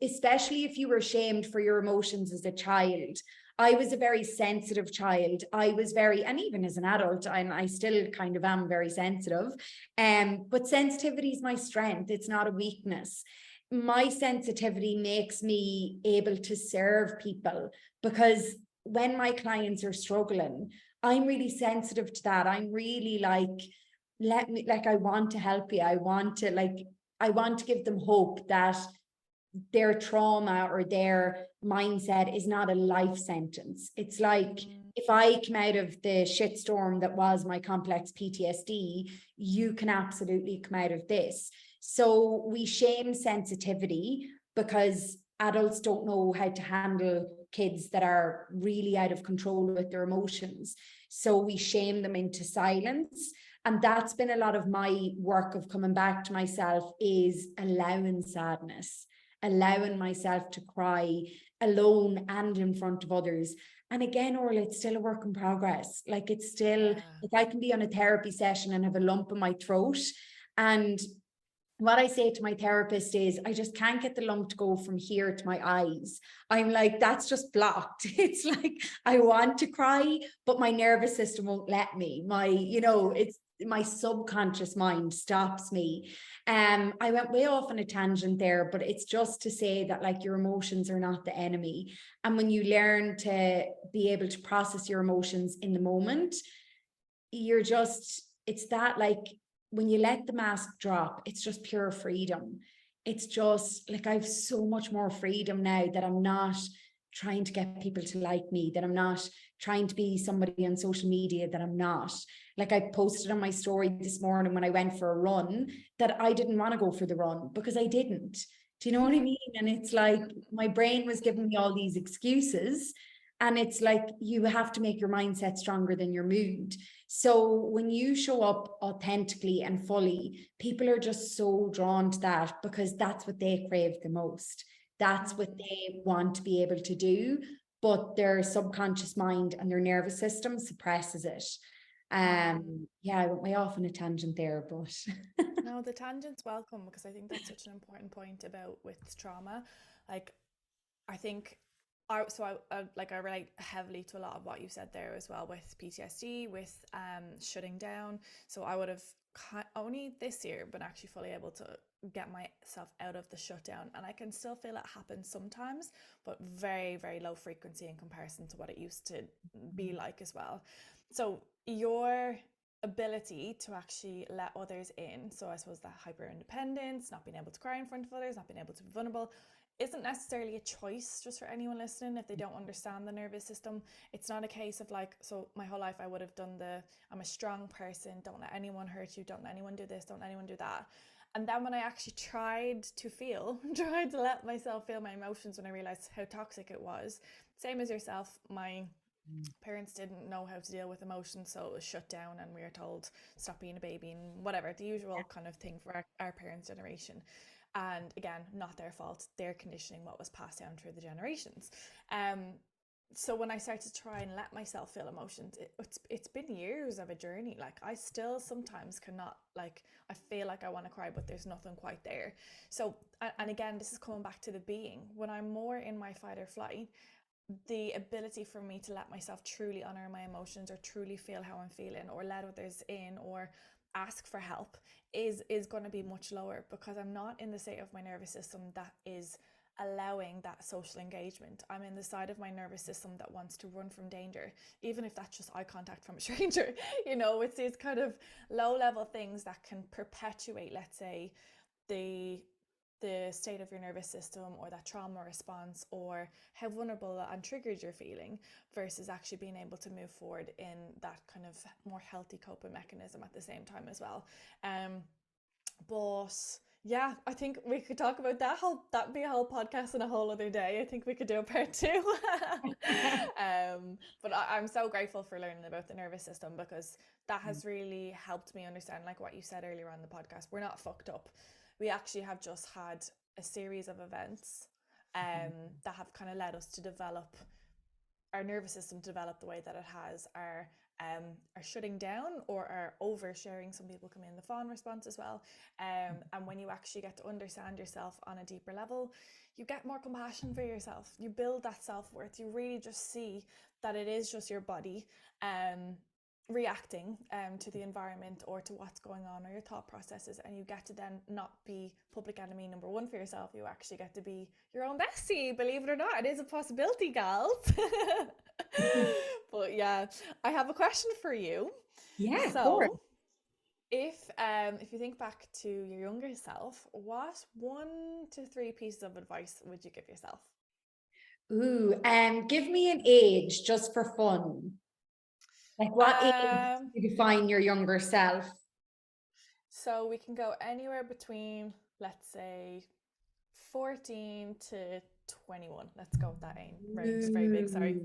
especially if you were shamed for your emotions as a child. I was a very sensitive child. I was very, and even as an adult, and I still kind of am very sensitive. But sensitivity is my strength. It's not a weakness. My sensitivity makes me able to serve people, because when my clients are struggling, I'm really sensitive to that. I'm really like, I want to help you. I want to give them hope that their trauma or their mindset is not a life sentence. It's like, if I come out of the shitstorm that was my complex PTSD, you can absolutely come out of this. So we shame sensitivity because adults don't know how to handle kids that are really out of control with their emotions. So we shame them into silence. And that's been a lot of my work of coming back to myself, is allowing sadness, allowing myself to cry alone and in front of others. And again, Orla, it's still a work in progress. Like, it's still, like, I can be on a therapy session and have a lump in my throat, and what I say to my therapist is, I just can't get the lump to go from here to my eyes. I'm like, that's just blocked. It's like, I want to cry, but my nervous system won't let me. It's my subconscious mind stops me. I went way off on a tangent there, but it's just to say that like your emotions are not the enemy. And when you learn to be able to process your emotions in the moment, it's that like, when you let the mask drop, it's just pure freedom. It's just like, I have so much more freedom now that I'm not trying to get people to like me, that I'm not trying to be somebody on social media that I'm not. Like I posted on my story this morning when I went for a run that I didn't want to go for the run because I didn't. Do you know what I mean? And it's like my brain was giving me all these excuses. And it's like, you have to make your mindset stronger than your mood. So when you show up authentically and fully, people are just so drawn to that because that's what they crave the most. That's what they want to be able to do, but their subconscious mind and their nervous system suppresses it. Yeah, I went way off on a tangent there, but No, the tangent's welcome, because I think that's such an important point about with trauma. Like, I think I relate heavily to a lot of what you said there as well with PTSD, with shutting down. So I would have only this year been actually fully able to get myself out of the shutdown, and I can still feel it happen sometimes, but very, very low frequency in comparison to what it used to be like as well. So your ability to actually let others in, so I suppose that hyper independence, not being able to cry in front of others, not being able to be vulnerable, isn't necessarily a choice. Just for anyone listening, if they don't understand the nervous system, it's not a case of like, so my whole life I would have done I'm a strong person, don't let anyone hurt you, don't let anyone do this, don't let anyone do that. And then when I actually tried to let myself feel my emotions, when I realized how toxic it was, same as yourself, my parents didn't know how to deal with emotions, so it was shut down and we were told stop being a baby and whatever, the usual kind of thing for our parents' generation. And again, not their fault, their conditioning, what was passed down through the generations. So when I started to try and let myself feel emotions, it's been years of a journey. Like I still sometimes cannot, like I feel like I want to cry, but there's nothing quite there. So, and again, this is coming back to the being. When I'm more in my fight or flight, the ability for me to let myself truly honor my emotions, or truly feel how I'm feeling, or let others in, or ask for help is going to be much lower, because I'm not in the state of my nervous system that is allowing that social engagement. I'm in the side of my nervous system that wants to run from danger, even if that's just eye contact from a stranger. It's these kind of low level things that can perpetuate, let's say, the state of your nervous system, or that trauma response, or how vulnerable and triggered you're feeling, versus actually being able to move forward in that kind of more healthy coping mechanism at the same time as well. But yeah, I think we could talk about that'd be a whole podcast and a whole other day. I think we could do a part two. But I'm so grateful for learning about the nervous system, because that has really helped me understand, like what you said earlier on the podcast, we're not fucked up. We actually have just had a series of events that have kind of led us to develop our nervous system, to develop the way that it has, our shutting down or our oversharing. Some people come in the fawn response as well. And when you actually get to understand yourself on a deeper level, you get more compassion for yourself. You build that self-worth. You really just see that it is just your body reacting to the environment, or to what's going on, or your thought processes, and you get to then not be public enemy number one for yourself. You actually get to be your own bestie. Believe it or not, it is a possibility, gals. But yeah, I have a question for you. yeah, of course. So if you think back to your younger self, what 1 to 3 pieces of advice would you give yourself? Ooh, give me an age just for fun. Like what age do you define your younger self? So we can go anywhere between, let's say, 14 to 21. Let's go with that range. It's very big, sorry.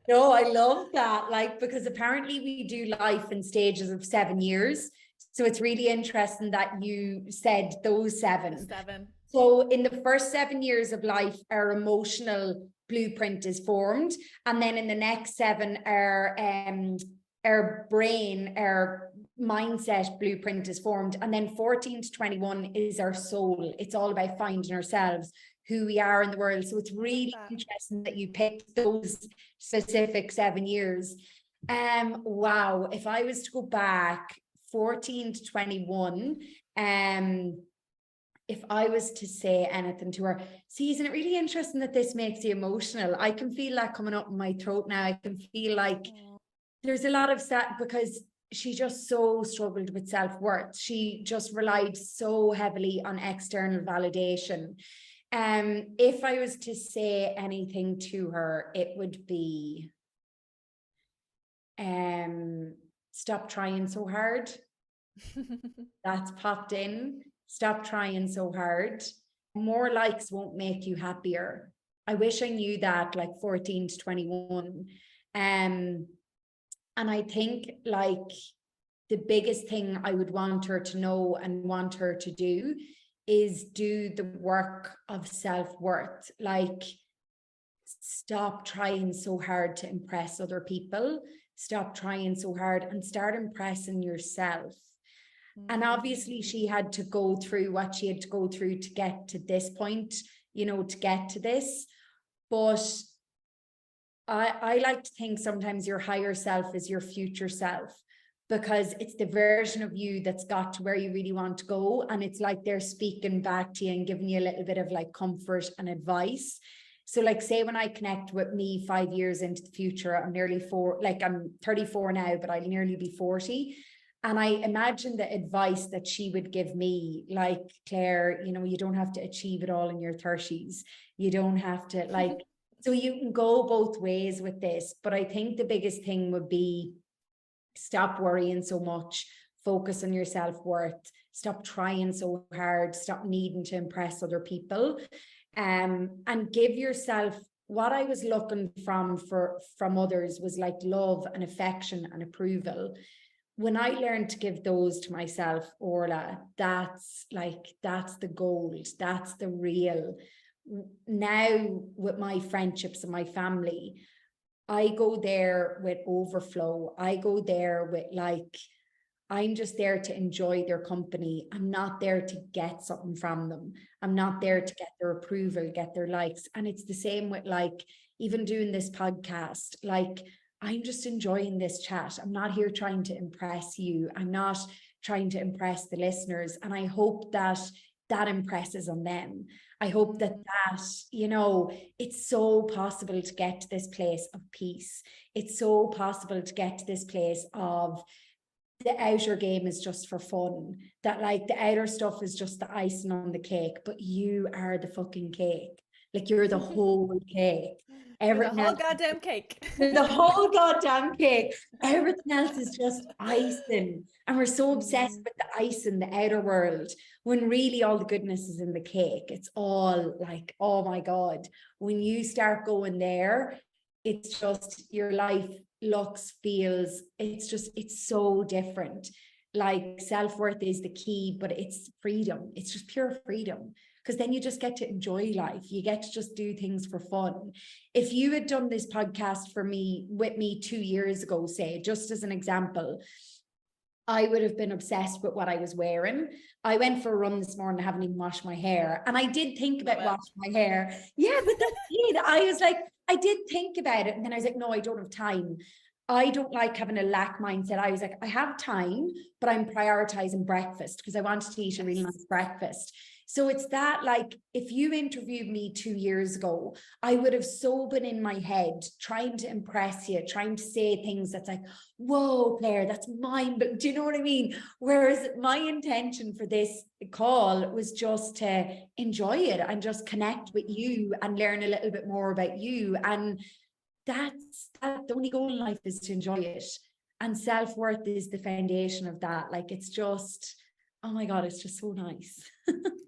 No, I love that. Like, because apparently we do life in stages of 7 years. So it's really interesting that you said those 7. 7. So in the first 7 years of life, our emotional blueprint is formed. And then in the next 7, our our brain, our mindset blueprint is formed. And then 14 to 21 is our soul. It's all about finding ourselves, who we are in the world. So it's really interesting that you picked those specific 7 years. Wow. If I was to go back 14 to 21, if I was to say anything to her, see, isn't it really interesting that this makes you emotional? I can feel that coming up in my throat now. I can feel like there's a lot of that, because she just so struggled with self-worth. She just relied so heavily on external validation. If I was to say anything to her, it would be, stop trying so hard. That's popped in. Stop trying so hard. More likes won't make you happier. I wish I knew that, like 14 to 21. And I think like the biggest thing I would want her to know and want her to do is do the work of self-worth. Like, stop trying so hard to impress other people. Stop trying so hard and start impressing yourself. And obviously she had to go through what she had to go through to get to this point, you know, to get to this. But I like to think sometimes your higher self is your future self, because it's the version of you that's got to where you really want to go. And it's like they're speaking back to you and giving you a little bit of like comfort and advice. So like, say when I connect with me 5 years into the future, I'm nearly I'm 34 now, but I'll nearly be 40. And I imagine the advice that she would give me, like, Claire, you know, you don't have to achieve it all in your 30s. You don't have to like, so you can go both ways with this. But I think the biggest thing would be stop worrying so much, focus on your self-worth, stop trying so hard, stop needing to impress other people, and give yourself what I was looking from others was like love and affection and approval. When I learned to give those to myself, Orla, that's the gold. That's the real. Now with my friendships and my family, I go there with overflow. I go there with like, I'm just there to enjoy their company. I'm not there to get something from them. I'm not there to get their approval, get their likes. And it's the same with like, even doing this podcast, like, I'm just enjoying this chat. I'm not here trying to impress you. I'm not trying to impress the listeners. And I hope that that impresses on them. I hope that you know, it's so possible to get to this place of peace. It's so possible to get to this place of the outer game is just for fun. That like the outer stuff is just the icing on the cake, but you are the fucking cake. Like, you're the whole cake. Everything the whole goddamn cake. The whole goddamn cake. Everything else is just icing. And we're so obsessed with the ice in the outer world, when really all the goodness is in the cake. It's all like, oh my God. When you start going there, it's just your life looks, feels, it's so different. Like, self-worth is the key, but it's freedom. It's just pure freedom. Because then you just get to enjoy life. You get to just do things for fun. If you had done this podcast with me 2 years ago, say, just as an example, I would have been obsessed with what I was wearing. I went for a run this morning, I haven't even washed my hair. And I did think about washing my hair. Yeah, but that's it. I was like, I did think about it. And then I was like, no, I don't have time. I don't like having a lack mindset. I was like, I have time, but I'm prioritizing breakfast because I wanted to eat a really nice breakfast. So it's that, like, if you interviewed me 2 years ago, I would have so been in my head trying to impress you, trying to say things that's like, whoa, Claire, that's mine. But do you know what I mean? Whereas my intention for this call was just to enjoy it and just connect with you and learn a little bit more about you. And that's the only goal in life, is to enjoy it. And self-worth is the foundation of that. Like, it's just, oh my God, it's just so nice.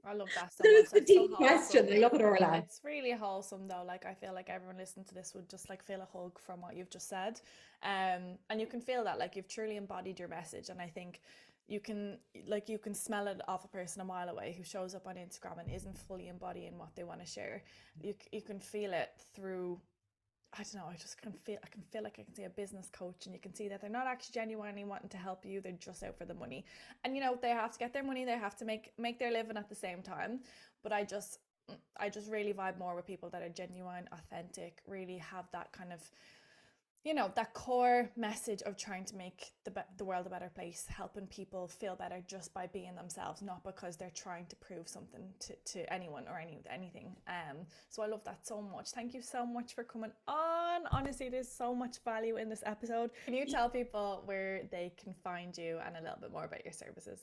I love that so It's much. a deep question. I love it, Orla. It's really wholesome though. Like, I feel like everyone listening to this would just like feel a hug from what you've just said. And you can feel that, like, you've truly embodied your message. And I think you can smell it off a person a mile away who shows up on Instagram and isn't fully embodying what they want to share. You can feel it through I don't know, I can feel like I can see a business coach, and you can see that they're not actually genuinely wanting to help you. They're just out for the money. And you know, they have to get their money, they have to make their living at the same time. But I just really vibe more with people that are genuine, authentic, really have that kind of, you know, that core message of trying to make the world a better place, helping people feel better just by being themselves, not because they're trying to prove something to anyone or anything. So I love that so much. Thank you so much for coming on. Honestly, there's so much value in this episode. Can you tell people where they can find you and a little bit more about your services?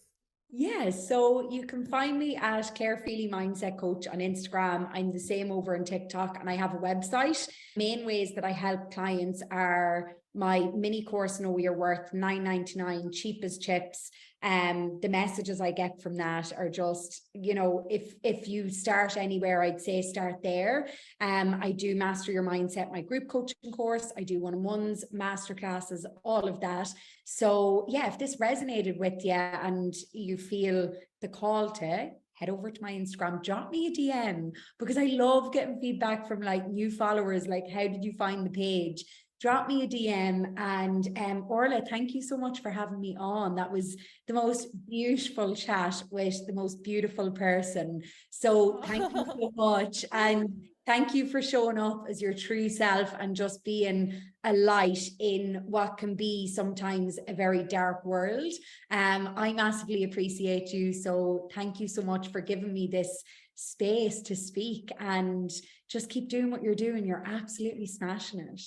Yeah, so you can find me at Claire Fealy Mindset Coach on Instagram. I'm the same over on TikTok, and I have a website. Main ways that I help clients are my mini course, Know Your Worth, $9.99, cheap as chips. The messages I get from that are just, you know, if you start anywhere, I'd say start there. I do Master Your Mindset, my group coaching course. I do one-on-ones, masterclasses, all of that. So yeah, if this resonated with you and you feel the call to head over to my Instagram, drop me a DM, because I love getting feedback from like new followers, like how did you find the page? Drop me a DM. And Orla, thank you so much for having me on. That was the most beautiful chat with the most beautiful person. So thank you so much. And thank you for showing up as your true self and just being a light in what can be sometimes a very dark world. I massively appreciate you. So thank you so much for giving me this space to speak, and just keep doing what you're doing. You're absolutely smashing it.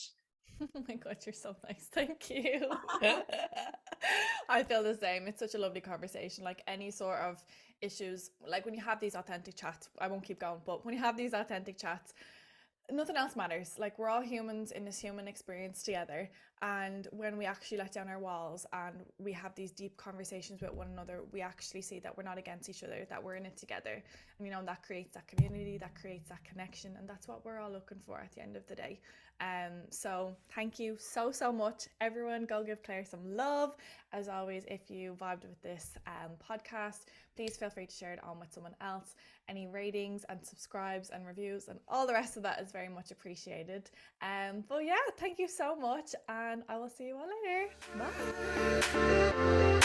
Oh my God, you're so nice. Thank you. I feel the same. It's such a lovely conversation. Like any sort of issues, like when you have these authentic chats, I won't keep going, but when you have these authentic chats, nothing else matters. Like we're all humans in this human experience together, and when we actually let down our walls and we have these deep conversations with one another, we actually see that we're not against each other, that we're in it together. And you know, that creates that community, that creates that connection, and that's what we're all looking for at the end of the day. So thank you so much, everyone. Go give Claire some love. As always, if you vibed with this podcast, please feel free to share it on with someone else. Any ratings and subscribes and reviews and all the rest of that is very much appreciated. But yeah, thank you so much, and I will see you all later. Bye.